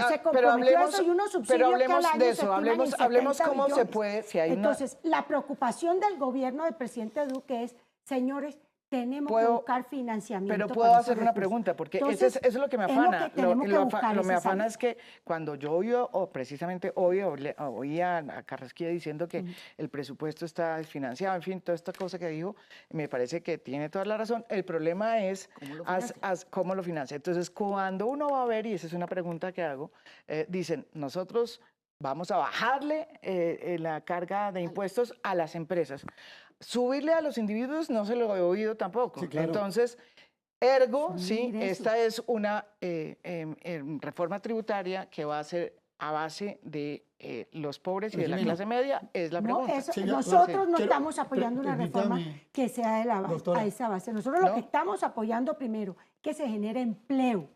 se comprometió a eso y unos subsidios que al año de eso, hablemos cómo billones. Se puede, si hay Entonces, la preocupación del gobierno del presidente Duque es, señores, tenemos que buscar financiamiento. Pero puedo hacer una pregunta, porque entonces, eso es lo que me afana. Lo me afana es que cuando yo oí a Carrasquilla diciendo que el presupuesto está desfinanciado, en fin, toda esta cosa que dijo, me parece que tiene toda la razón. El problema es cómo lo financia. Entonces, cuando uno va a ver, y esa es una pregunta que hago, dicen, nosotros vamos a bajarle la carga de impuestos a las empresas. Subirle a los individuos no se lo he oído tampoco. Sí, claro. Entonces, ergo, esta es una reforma tributaria que va a ser a base de los pobres y de la clase media, es la pregunta. Nosotros no estamos apoyando una reforma que sea a esa base. Nosotros lo que estamos apoyando primero, que se genere empleo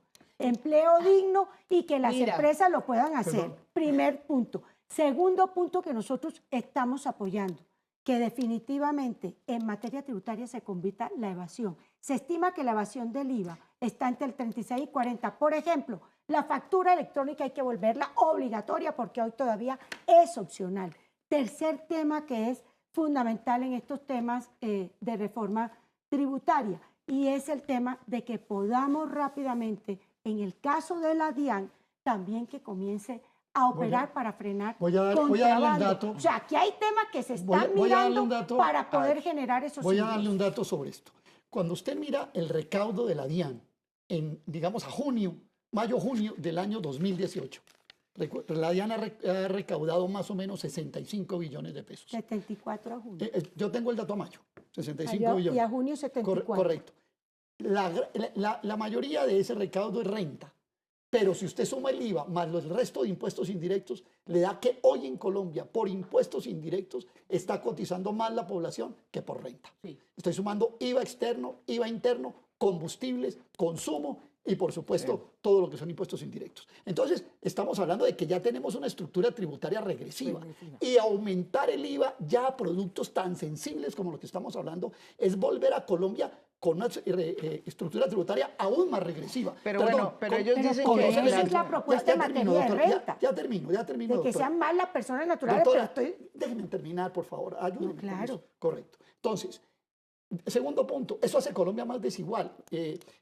digno y que las empresas lo puedan hacer. Primer punto. Segundo punto que nosotros estamos apoyando, que definitivamente en materia tributaria se combata la evasión. Se estima que la evasión del IVA está entre el 36 y 40. Por ejemplo, la factura electrónica hay que volverla obligatoria porque hoy todavía es opcional. Tercer tema que es fundamental en estos temas de reforma tributaria. Y es el tema de que podamos rápidamente, en el caso de la DIAN, también que comience a operar para frenar voy a darle un contrabando. dato. O sea, aquí hay temas que se están Voy a darle mirando un dato. para poder generar esos Voy a ingresos. darle un dato sobre esto. Cuando usted mira el recaudo de la DIAN en, digamos, a mayo-junio del año 2018, la DIAN ha recaudado más o menos 65 billones de pesos. 74 a junio. Yo tengo el dato a mayo, 65 billones. Y a junio 74. Correcto. La mayoría de ese recaudo es renta. Pero si usted suma el IVA más el resto de impuestos indirectos, le da que hoy en Colombia, por impuestos indirectos, está cotizando más la población que por renta. Sí. Estoy sumando IVA externo, IVA interno, combustibles, consumo y, por supuesto, todo lo que son impuestos indirectos. Entonces, estamos hablando de que ya tenemos una estructura tributaria regresiva. Y aumentar el IVA ya a productos tan sensibles como lo que estamos hablando es volver a Colombia con una estructura tributaria aún más regresiva. Pero bueno, pero ellos dicen que que esa es la propuesta en materia de renta. Ya termino, De que doctora. sean más las personas naturales, Doctora, pero estoy... déjenme terminar, por favor. Ayúdenme. No, claro. Con eso. Correcto. Entonces, segundo punto, eso hace Colombia más desigual.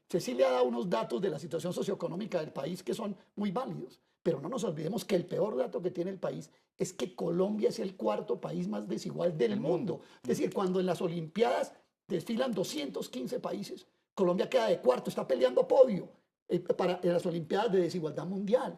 Cecilia ha dado unos datos de la situación socioeconómica del país que son muy válidos, pero no nos olvidemos que el peor dato que tiene el país es que Colombia es el cuarto país más desigual del mundo. Es decir, cuando en las Olimpiadas desfilan 215 países, Colombia queda de cuarto, está peleando podio en las Olimpiadas de Desigualdad Mundial.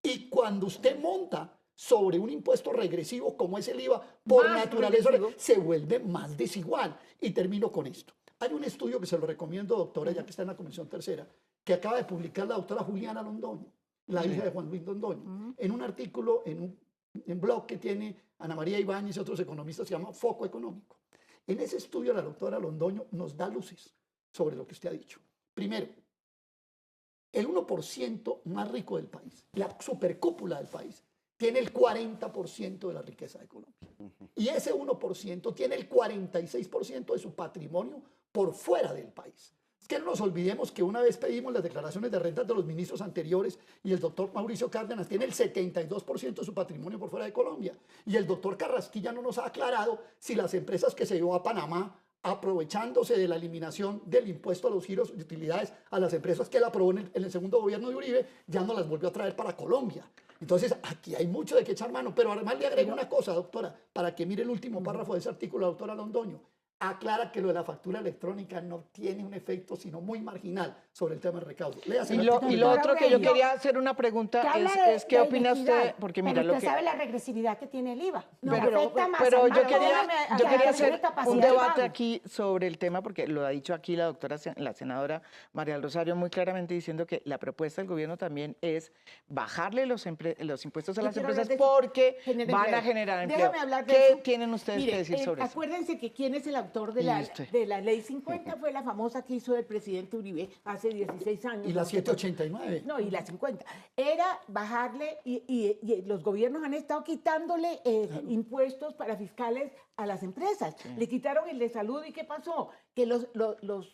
Y cuando usted monta sobre un impuesto regresivo como es el IVA, por Más naturaleza regresivo. se vuelve más desigual. Y termino con esto. Hay un estudio que se lo recomiendo, doctora, ya que está en la Comisión Tercera, que acaba de publicar la doctora Juliana Londoño, la hija de Juan Luis Londoño, en un artículo, en un blog que tiene Ana María Ibáñez y otros economistas, se llama Foco Económico. En ese estudio la doctora Londoño nos da luces sobre lo que usted ha dicho. Primero, el 1% más rico del país, la supercúpula del país, tiene el 40% de la riqueza de Colombia. Y ese 1% tiene el 46% de su patrimonio por fuera del país. Es que no nos olvidemos que una vez pedimos las declaraciones de rentas de los ministros anteriores y el doctor Mauricio Cárdenas tiene el 72% de su patrimonio por fuera de Colombia. Y el doctor Carrasquilla no nos ha aclarado si las empresas que se llevó a Panamá, aprovechándose de la eliminación del impuesto a los giros de utilidades a las empresas que él aprobó en el segundo gobierno de Uribe, ya no las volvió a traer para Colombia. Entonces, aquí hay mucho de qué echar mano, pero además le agrego una cosa, doctora, para que mire el último párrafo de ese artículo, la doctora Londoño. Aclara que lo de la factura electrónica no tiene un efecto, sino muy marginal sobre el tema del recaudo. Y lo otro que yo quería hacer una pregunta es ¿qué opina usted? Porque mira, pero lo usted que... sabe la regresividad que tiene el IVA. No, Que afecta más Pero al yo banco quería que a hacer la capacidad un de debate pago. aquí sobre el tema, porque lo ha dicho aquí la doctora, la senadora María del Rosario, muy claramente diciendo que la propuesta del gobierno también es bajarle los impuestos a Yo las quiero empresas hablar de eso. porque Genera van empleo. a generar empleo. Déjame hablar de ¿Qué eso. tienen ustedes Mire, que decir sobre eso? acuérdense que quién es el autor de la ley 50, fue la famosa que hizo el presidente Uribe hace 16 años. Y la 789. No, y la 50. Era bajarle, y los gobiernos han estado quitándole impuestos para fiscales a las empresas. Le quitaron el de salud, ¿y qué pasó? Que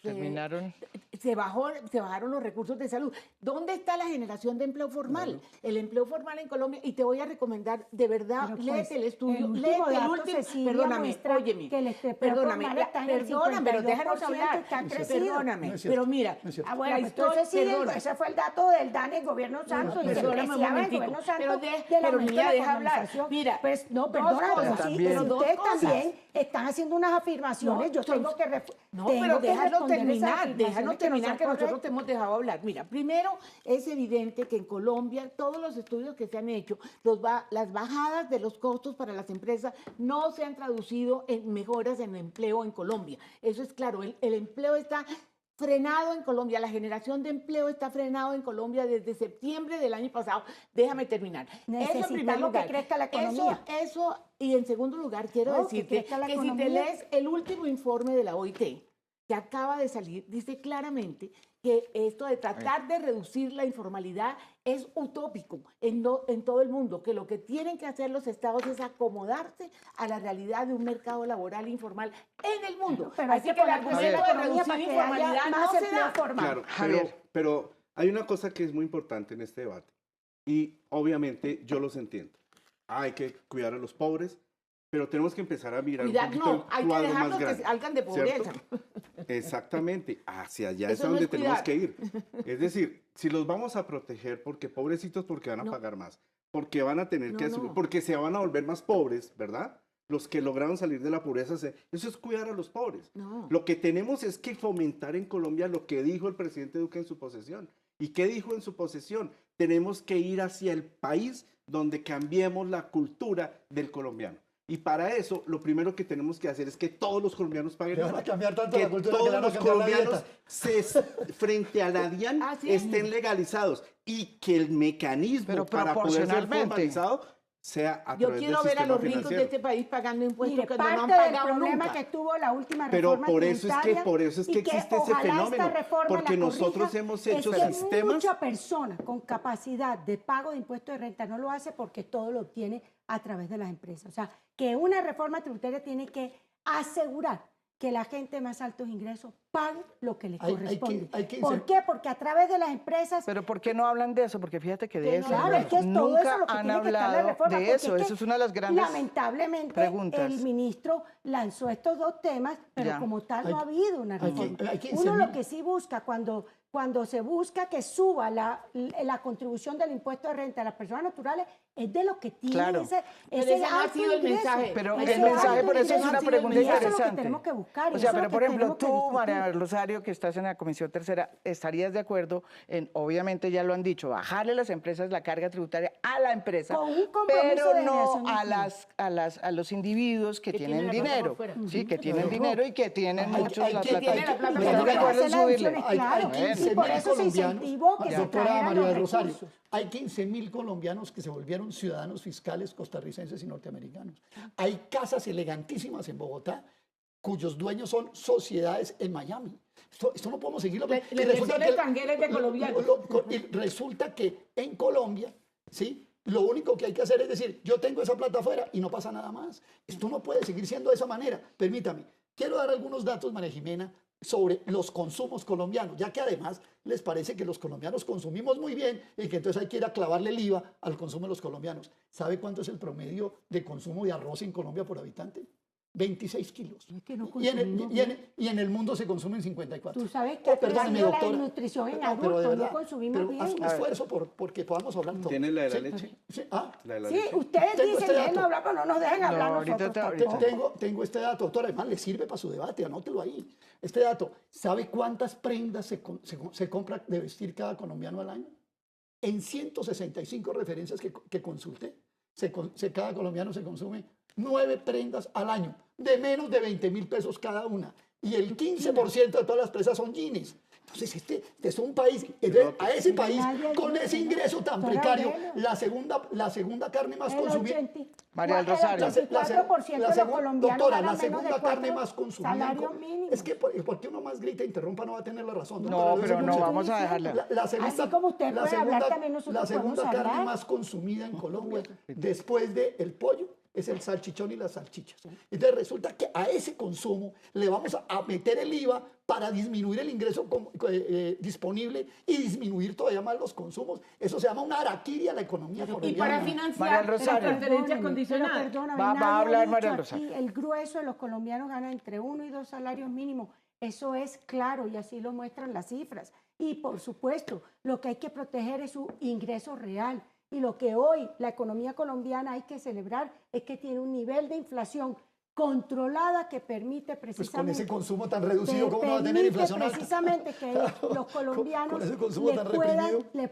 Terminaron. se bajaron los recursos de salud. ¿Dónde está la generación de empleo formal? El empleo formal en Colombia, y te voy a recomendar, de verdad, Pero, pues, léete el estudio, el último léete el dato, último, Cecilia, perdóname, muestra óyeme, que el empleo perdóname, formal está en el perdóname, pero déjanos 52% hablar, que ha crecido. perdóname, No es cierto, pero mira, no es cierto. Ah, bueno, la pues historia- entonces sí, perdona. ese fue el dato del DANE, el gobierno Santos, y se perdóname un apreciaba el momentico, gobierno Santos pero del pero aumento mira, de la deja hablar. colonización. Mira, Pues no, dos perdóname, cosas, pero sí, también. pero dos ustedes cosas. también están haciendo unas afirmaciones, No, yo tengo que No, tengo pero que déjanos responder esas terminar, afirmaciones déjanos terminar son que nosotros correctas. te hemos dejado hablar. Mira, primero es evidente que en Colombia todos los estudios que se han hecho, las bajadas de los costos para las empresas no se han traducido en mejoras en empleo en Colombia. Eso es claro, el empleo está frenado en Colombia, la generación de empleo está frenado en Colombia desde septiembre del año pasado. Déjame terminar. Eso en primer Necesitamos lugar. que crezca la economía. Eso, y en segundo lugar quiero No, que decirte crezca la que si te economía. lees el último informe de la OIT, que acaba de salir, dice claramente que esto de tratar de reducir la informalidad es utópico en todo el mundo, que lo que tienen que hacer los estados es acomodarse a la realidad de un mercado laboral informal en el mundo. Pero hay Así que que el poner argumento de la economía reducir para que informalidad haya más no se empleo da. formal. Claro, Javier. pero hay una cosa que es muy importante en este debate y obviamente yo los entiendo. Hay que cuidar a los pobres, pero tenemos que empezar a mirar Cuidado, un poquito no, hay el que cuadro dejarlos más que grande. salgan de pobreza. ¿Cierto? Exactamente, hacia allá es Eso a no donde es tenemos cuidar. que ir. Es decir, si los vamos a proteger, porque pobrecitos, porque van a No. pagar más, porque van a tener que No, asumir, no. porque se van a volver más pobres, ¿verdad? Los que lograron salir de la pobreza, eso es cuidar a los pobres. No. Lo que tenemos es que fomentar en Colombia lo que dijo el presidente Duque en su posesión. ¿Y qué dijo en su posesión? Tenemos que ir hacia el país donde cambiemos la cultura del colombiano. Y para eso, lo primero que tenemos que hacer es que todos los colombianos paguen Le van a igual. cambiar tanto Que la cultura que todos le van a los cambiar la colombianos dieta. frente a la DIAN Ah, sí. estén legalizados y que el mecanismo Pero para poder ser proporcionalmente. formalizado sea a Yo través quiero del ver a sistema los ricos de financiero. este país pagando impuestos Mire, que no han parte del pagado problema nunca. que tuvo la última Pero reforma por eso tributaria es que y existe ese ojalá esta fenómeno, reforma porque la nosotros corrija, hemos hecho es que sistemas. mucha persona con capacidad de pago de impuestos de renta no lo hace porque todo lo obtiene a través de las empresas. O sea, que una reforma tributaria tiene que asegurar que la gente de más altos ingresos pague lo que le Hay que- corresponde. hay que ¿Por inser- qué? Porque a través de las empresas Pero ¿por qué no hablan de eso? Porque fíjate que de Que eso no, claro, es que es todo eso nunca lo que han tiene que estar la hablado reforma. de porque eso. que, Eso es una de las grandes lamentablemente, preguntas. el ministro lanzó estos dos temas, pero Ya. como tal Hay no ha que- habido una hay que- reforma. hay que Uno lo inserir- que sí busca cuando se busca que suba la contribución del impuesto de renta a las personas naturales es de lo que tiene Claro. ese Pero ese no ha alto sido el ingreso. mensaje. Pero Ese el mensaje alto por eso es ingreso una ha sido pregunta el y eso es lo que interesante. tenemos que buscar, y O sea, eso es pero lo por que ejemplo, tenemos que tú, discutir. María Rosario, que estás en la Comisión Tercera, ¿estarías de acuerdo en, obviamente ya lo han dicho, bajarle a las empresas la carga tributaria a la empresa, Con un compromiso pero de no generación de a empleo. a los individuos que Que tienen tienen la plata dinero, por fuera. sí, que tienen Pero- dinero y que tienen Hay- muchos hay la que- plata. tiene la plata ¿Estás por de fuera. acuerdo en Hacer las subirle? deducciones, Hay claro. 15.000 Y por eso se colombianos. incentivó que se Doctora trajeran María los del Rosario, recursos. hay 15.000 colombianos que se volvieron ciudadanos fiscales costarricenses y norteamericanos. Hay casas elegantísimas en Bogotá cuyos dueños son sociedades en Miami. Esto no podemos seguirlo. La Y resulta inversión que- extranjera es de colombianos. y resulta que en Colombia, ¿sí? Lo único que hay que hacer es decir, yo tengo esa plata afuera y no pasa nada más. Esto no puede seguir siendo de esa manera. Permítame, quiero dar algunos datos, María Jimena, sobre los consumos colombianos, ya que además les parece que los colombianos consumimos muy bien y que entonces hay que ir a clavarle el IVA al consumo de los colombianos. ¿Sabe cuánto es el promedio de consumo de arroz en Colombia por habitante? 26 kilos. Es que no y consumimos y en el mundo se consumen 54. Tú sabes que Perdóneme, la doctora. nutrición en No, pero de adultos no verdad, consumimos pero bien. haz un esfuerzo porque podamos hablar todo. ¿Tiene la de la Sí, leche? sí, La de la Sí, leche. ustedes Tengo dicen, este déjenme dato. hablar, pero no nos dejan hablar ahorita nosotros te- tampoco. Tengo este dato, doctora, además le sirve para su debate, anótelo ahí. Este dato, ¿sabe cuántas prendas se compra de vestir cada colombiano al año? En 165 referencias que consulté, cada colombiano se consume 9 prendas al año, de menos de 20.000 pesos cada una. Y el 15% de todas las presas son jeans. Entonces, este es un país, a ese país, Nadie con dice ese ingreso tan Doctora precario, Aurelio. la segunda carne más El consumida. 80 María del el Rosario. 84% de los colombianos Doctora, ganan la menos segunda de carne 4 más consumida. salarios mínimos. Es que porque uno más grita e interrumpa no va a tener la razón. No, doctora, pero no, escuche. vamos a dejarla. Así como usted puede hablar, también nosotros la segunda podemos carne hablar. más consumida en Colombia, después del pollo, es el salchichón y las salchichas. Entonces resulta que a ese consumo le vamos a meter el IVA para disminuir el ingreso disponible y disminuir todavía más los consumos. Eso se llama una harakiri a la economía Y colombiana. para María financiar del la Rosario. transferencia condicional. Perdóname, Va a nadie ha hablar dicho María del aquí, Rosario. el grueso de los colombianos gana entre 1 y 2 salarios mínimos. Eso es claro y así lo muestran las cifras. Y por supuesto, lo que hay que proteger es su ingreso real. Y lo que hoy la economía colombiana hay que celebrar es que tiene un nivel de inflación controlada que permite Pues precisamente... con ese consumo tan reducido, te ¿cómo no va a tener permite inflación alta? precisamente que Claro, los colombianos con ese consumo tan le reprimido,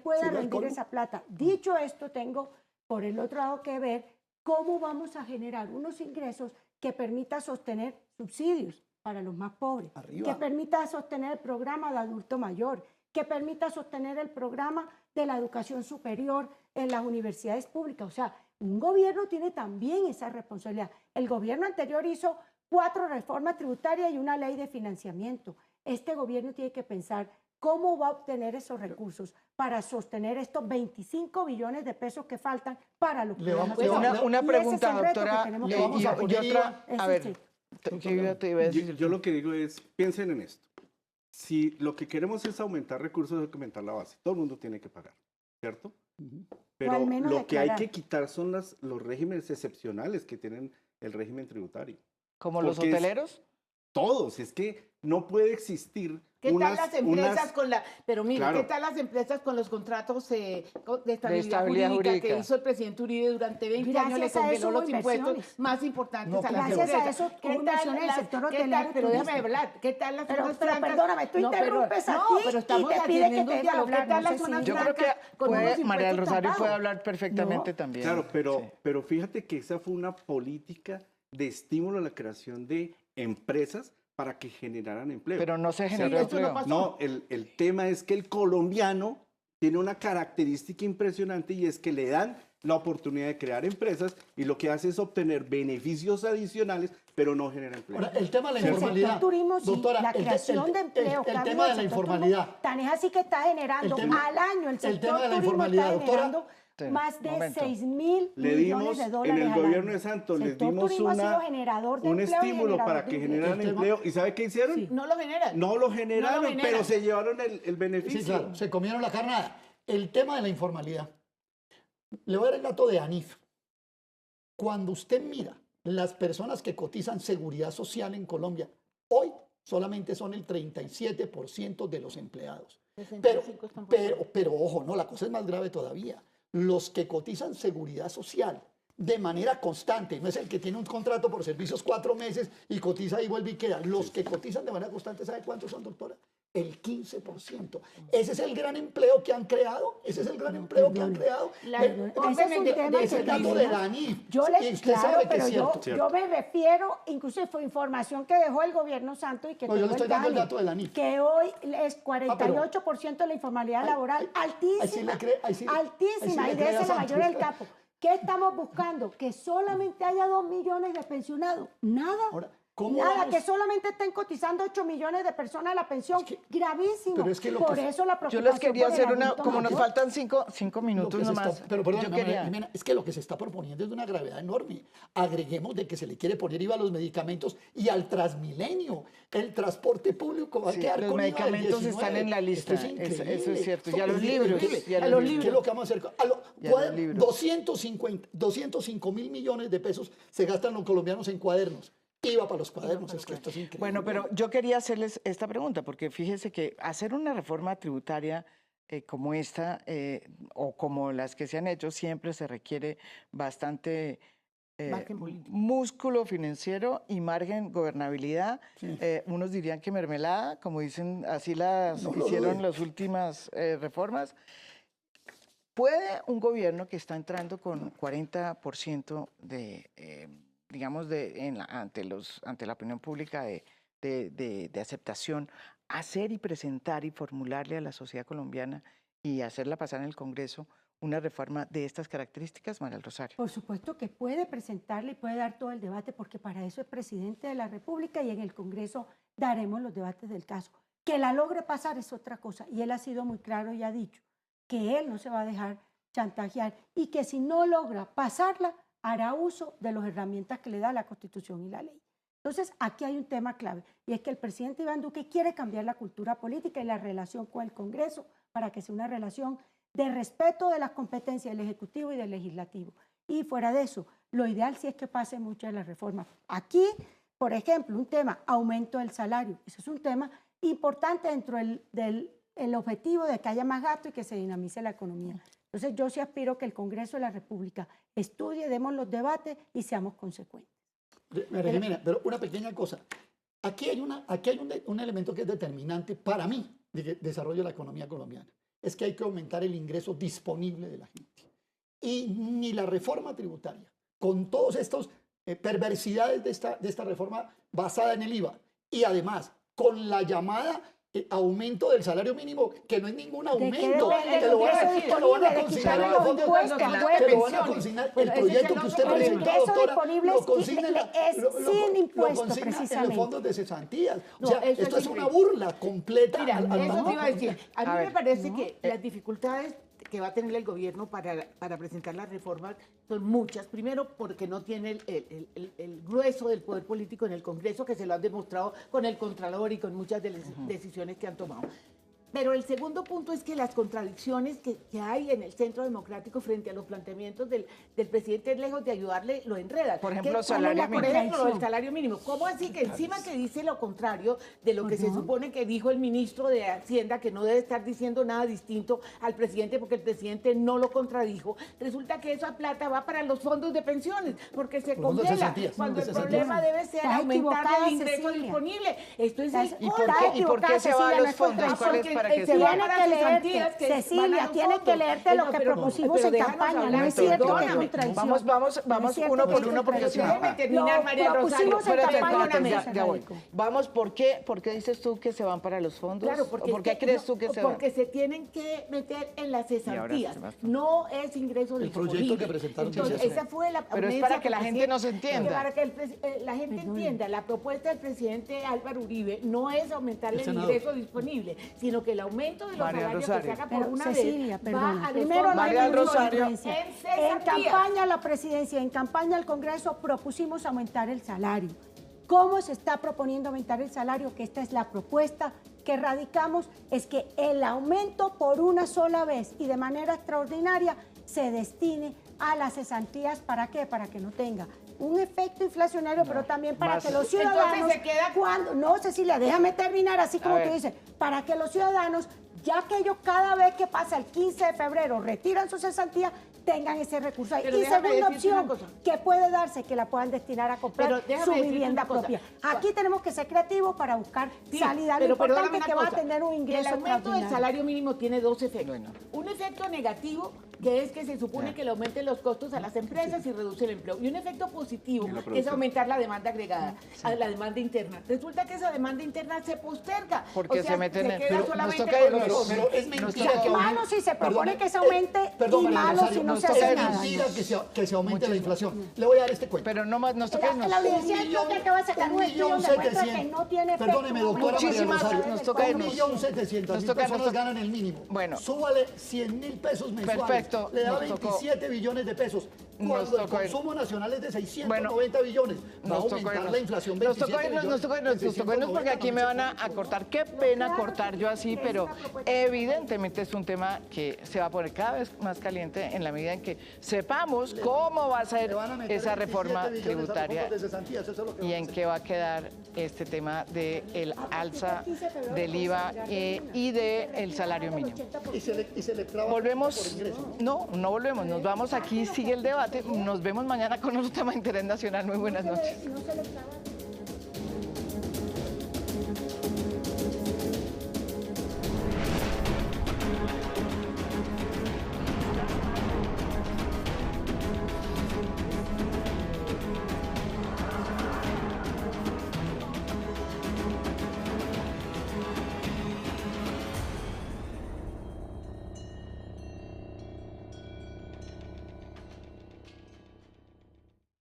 puedan sería el rendir colmo. esa plata. Dicho esto, tengo por el otro lado que ver cómo vamos a generar unos ingresos que permita sostener subsidios para los más pobres, Arriba. que permita sostener el programa de adulto mayor, que permita sostener el programa de la educación superior en las universidades públicas. O sea, un gobierno tiene también esa responsabilidad. El gobierno anterior hizo 4 reformas tributarias y una ley de financiamiento. Este gobierno tiene que pensar cómo va a obtener esos recursos para sostener estos 25 billones de pesos que faltan para los Le vamos- programas. le vamos- Una Y ese es pregunta, el reto que doctora, tenemos Le que vamos a hacer. poner otra, Eso a ver, sí. ¿qué te iba a decir? Yo lo que digo es, piensen en esto. Si lo que queremos es aumentar recursos, hay que aumentar la base. Todo el mundo tiene que pagar, ¿cierto? O Pero al menos lo que hay declarar. que quitar son los regímenes excepcionales que tienen el régimen tributario. ¿Como los Porque es- hoteleros? Todos, es que no puede existir ¿Qué tal las empresas unas- con la... Pero mire, Claro. ¿qué tal las empresas con los contratos de estabilidad, estabilidad jurídica, jurídica. que hizo el presidente Uribe durante 20 años? Le Gracias a eso congeló hubo los impuestos inversiones. más importantes No, a las gracias empresas. a eso ¿Qué hubo tal inversiones en el las- sector qué hotelero tal? y Pero déjame turístico. hablar. ¿Qué tal las Pero zonas francas? perdóname, tú interrumpes no, aquí pero estamos y te pide que atendiendo te un diálogo. ¿Qué deje tal hablar, las no sé zonas si- Yo creo francas que con unos María del impuestos Rosario puede tapados? hablar perfectamente No. también. Claro, Sí. pero fíjate que esa fue una política de estímulo a la creación de empresas para que generaran empleo. Pero no se O sea, generó eso no empleo. pasó. No, el tema es que el colombiano tiene una característica impresionante y es que le dan la oportunidad de crear empresas y lo que hace es obtener beneficios adicionales, pero no genera empleo. Ahora, el tema de la El informalidad. sector turismo, sí, doctora, la el te- creación de empleo, el cambio tema del de la sector turismo, informalidad. tan es así que está generando El tema- al año el el sector tema de la turismo informalidad, está doctora. generando Sí, más de momento. 6.000 Le millones dimos, de en dólares el al gobierno año. de Santos, les Sector dimos turismo ha sido generador de un empleo y estímulo generador para de que ingresos. generaran El tema- empleo. ¿Y sabe qué hicieron? No lo generan. No lo generaron, generan. pero se llevaron el beneficio. Sí, claro, se comieron la carnada. El tema de la informalidad. Le voy a dar el dato de ANIF. Cuando usted mira las personas que cotizan seguridad social en Colombia, hoy solamente son el 37% de los empleados. 65 están por Pero ojo, no, la cosa es más grave todavía. Los que cotizan seguridad social de manera constante, no es el que tiene un contrato por servicios 4 meses y cotiza y vuelve y queda. Los que cotizan de manera constante, ¿sabe cuántos son, doctora? El 15%. Ese es el gran empleo que han creado. Ese es el gran empleo que han creado. La- Ve- Ese es un tema es el que dato dice, de ¿no? la ANIF. Yo Y le, usted claro, sabe que es pero yo, cierto. yo me refiero, incluso fue información que dejó el gobierno Santo y que No, yo le tengo estoy dando el DANE, dato de la ANIF. que hoy es 48% de la informalidad laboral, altísima, ahí sí le cree- ahí sí- altísima, ahí y sí de le cree esa a es la mayor Santos. del campo. ¿Qué estamos buscando? Que solamente haya 2 millones de pensionados. Nada. Ahora, ¿cómo Nada, vamos? que solamente estén cotizando 8 millones de personas a la pensión. Es que- Gravísimo. pero es que lo Por que- eso la Yo preocupación les quería por el hacer una, adulto como nos mayor. faltan cinco Lo minutos que se nomás. está- pero perdón, yo quería, Jimena, es que lo que se está proponiendo es de una gravedad enorme. Agreguemos de que se le quiere poner IVA a los medicamentos y al Transmilenio. El transporte público va Sí, a quedar los con IVA del medicamentos 19. están en la lista. Esto es increíble. Eso es cierto. Y a Esto los es libros, increíble. y a ¿Qué los es libros. lo que vamos a hacer? Y a los libros. 205.000 millones de pesos se gastan los colombianos en cuadernos. IVA para los cuadernos, es que esto es increíble. Bueno, pero yo quería hacerles esta pregunta, porque fíjese que hacer una reforma tributaria como esta, o como las que se han hecho, siempre se requiere bastante Margen político. músculo financiero y margen gobernabilidad. Unos dirían que mermelada, como dicen, así las No lo hicieron dude. las últimas reformas. ¿Puede un gobierno que está entrando con 40% de, digamos, ante la opinión pública de aceptación, hacer y presentar y formularle a la sociedad colombiana y hacerla pasar en el Congreso una reforma de estas características, María del Rosario? Por supuesto que puede presentarle y puede dar todo el debate, porque para eso es presidente de la República y en el Congreso daremos los debates del caso. Que la logre pasar es otra cosa, y él ha sido muy claro y ha dicho que él no se va a dejar chantajear y que si no logra pasarla, hará uso de las herramientas que le da la Constitución y la ley. Entonces, aquí hay un tema clave, y es que el presidente Iván Duque quiere cambiar la cultura política y la relación con el Congreso para que sea una relación de respeto de las competencias del Ejecutivo y del Legislativo. Y fuera de eso, lo ideal sí es que pase muchas de las reformas. Aquí, por ejemplo, un tema, aumento del salario. Eso es un tema importante dentro del objetivo de que haya más gasto y que se dinamice la economía. Entonces, yo sí aspiro que el Congreso de la República estudie, demos los debates y seamos consecuentes. María Jimena, pero una pequeña cosa. Aquí hay un elemento que es determinante para mí de desarrollo de la economía colombiana. Es que hay que aumentar el ingreso disponible de la gente. Y ni la reforma tributaria, con todas estas perversidades de esta reforma basada en el IVA, y además con la llamada aumento del salario mínimo, que no es ningún aumento, depende que lo van a ingreso consignar disponible, en de los fondos, quitarle los impuestos, que lo van a consignar, el proyecto que usted El presentó, ingreso doctora, disponible lo consigna es sin impuesto, consigna en los precisamente. fondos de cesantías. O No, sea, eso esto es es una increíble. burla completa. Mira, al- eso te iba a decir. A mí A me ver. parece que las dificultades que va a tener el gobierno para presentar las reformas son muchas. Primero, porque no tiene el grueso del poder político en el Congreso, que se lo han demostrado con el Contralor y con muchas de las decisiones que han tomado. Pero el segundo punto es que las contradicciones que hay en el Centro Democrático frente a los planteamientos del presidente, lejos de ayudarle, lo enredan. Por ejemplo, el salario mínimo. ¿Cómo así que encima que dice lo contrario de lo que se supone que dijo el ministro de Hacienda, que no debe estar diciendo nada distinto al presidente porque el presidente no lo contradijo, resulta que esa plata va para los fondos de pensiones porque se congela cuando el problema debe ser aumentar el ingreso disponible? Esto es ¿Y por qué se va a los fondos? ¿Cuál es para que se van a leerte, Cecilia, tienes que leerte lo que propusimos en campaña. No es cierto que es contradicción. Vamos uno por uno porque si no... terminar, María Rosario. Ya voy. Vamos, ¿por qué dices tú que se van para los fondos? Claro, porque ¿por qué crees tú que se van? Porque se tienen que meter en las cesantías. No es ingreso disponible. El proyecto que presentaron. Entonces, esa fue la Pero es para que la gente nos entienda. Para que la gente entienda, la propuesta del presidente Álvaro Uribe no es aumentar el ingreso disponible, sino que el aumento de los salarios que se haga por una vez va a primero María Rosario. En campaña la presidencia, en campaña al Congreso propusimos aumentar el salario. ¿Cómo se está proponiendo aumentar el salario? Que esta es la propuesta que radicamos, es que el aumento por una sola vez y de manera extraordinaria se destine a las cesantías. ¿Para qué? Para que no tenga un efecto inflacionario, pero también para que los ciudadanos... No, Cecilia, déjame terminar así como tú dices. Para que los ciudadanos, ya que ellos cada vez que pasa el 15 de febrero retiran su cesantía, tengan ese recurso ahí. Y segunda opción, que puede darse, que la puedan destinar a comprar su vivienda propia. Aquí tenemos que ser creativos para buscar salida. Lo importante es que va a tener un ingreso. El aumento del salario mínimo tiene dos efectos. Un efecto negativo, que es que se supone que le aumenten los costos a las empresas y reduce el empleo. Y un efecto positivo, que es aumentar la demanda agregada, a la demanda interna. Resulta que esa demanda interna se posterga. Porque se meten en... Pero es mentira que malo si se propone que se aumente y malo si no se hace nada. Es mentira que se aumente la inflación. Le voy a dar este cuento. Pero no más, nos toca... La Universidad de Antioquia acaba de sacar un estudio donde muestra que no tiene efecto. Perdóneme, doctora María Rosario. Nos toca 1.700.000 personas ganan el mínimo. Bueno. Súbale 100.000 pesos mensuales. Perfecto. Le da 27 billones de pesos. Cuando el consumo nacional es de 690 billones, va a aumentar la inflación 27 billones. Nos tocó irnos porque aquí me van a cortar. Qué pena cortar yo así, pero evidentemente es un tema que se va a poner cada vez más caliente en la medida en que sepamos cómo va a ser esa reforma tributaria y en qué va a quedar este tema del alza del IVA y del salario mínimo. ¿Volvemos? No volvemos. Nos vamos aquí, sigue el debate. Nos vemos mañana con otro tema de interés nacional. Muy buenas noches.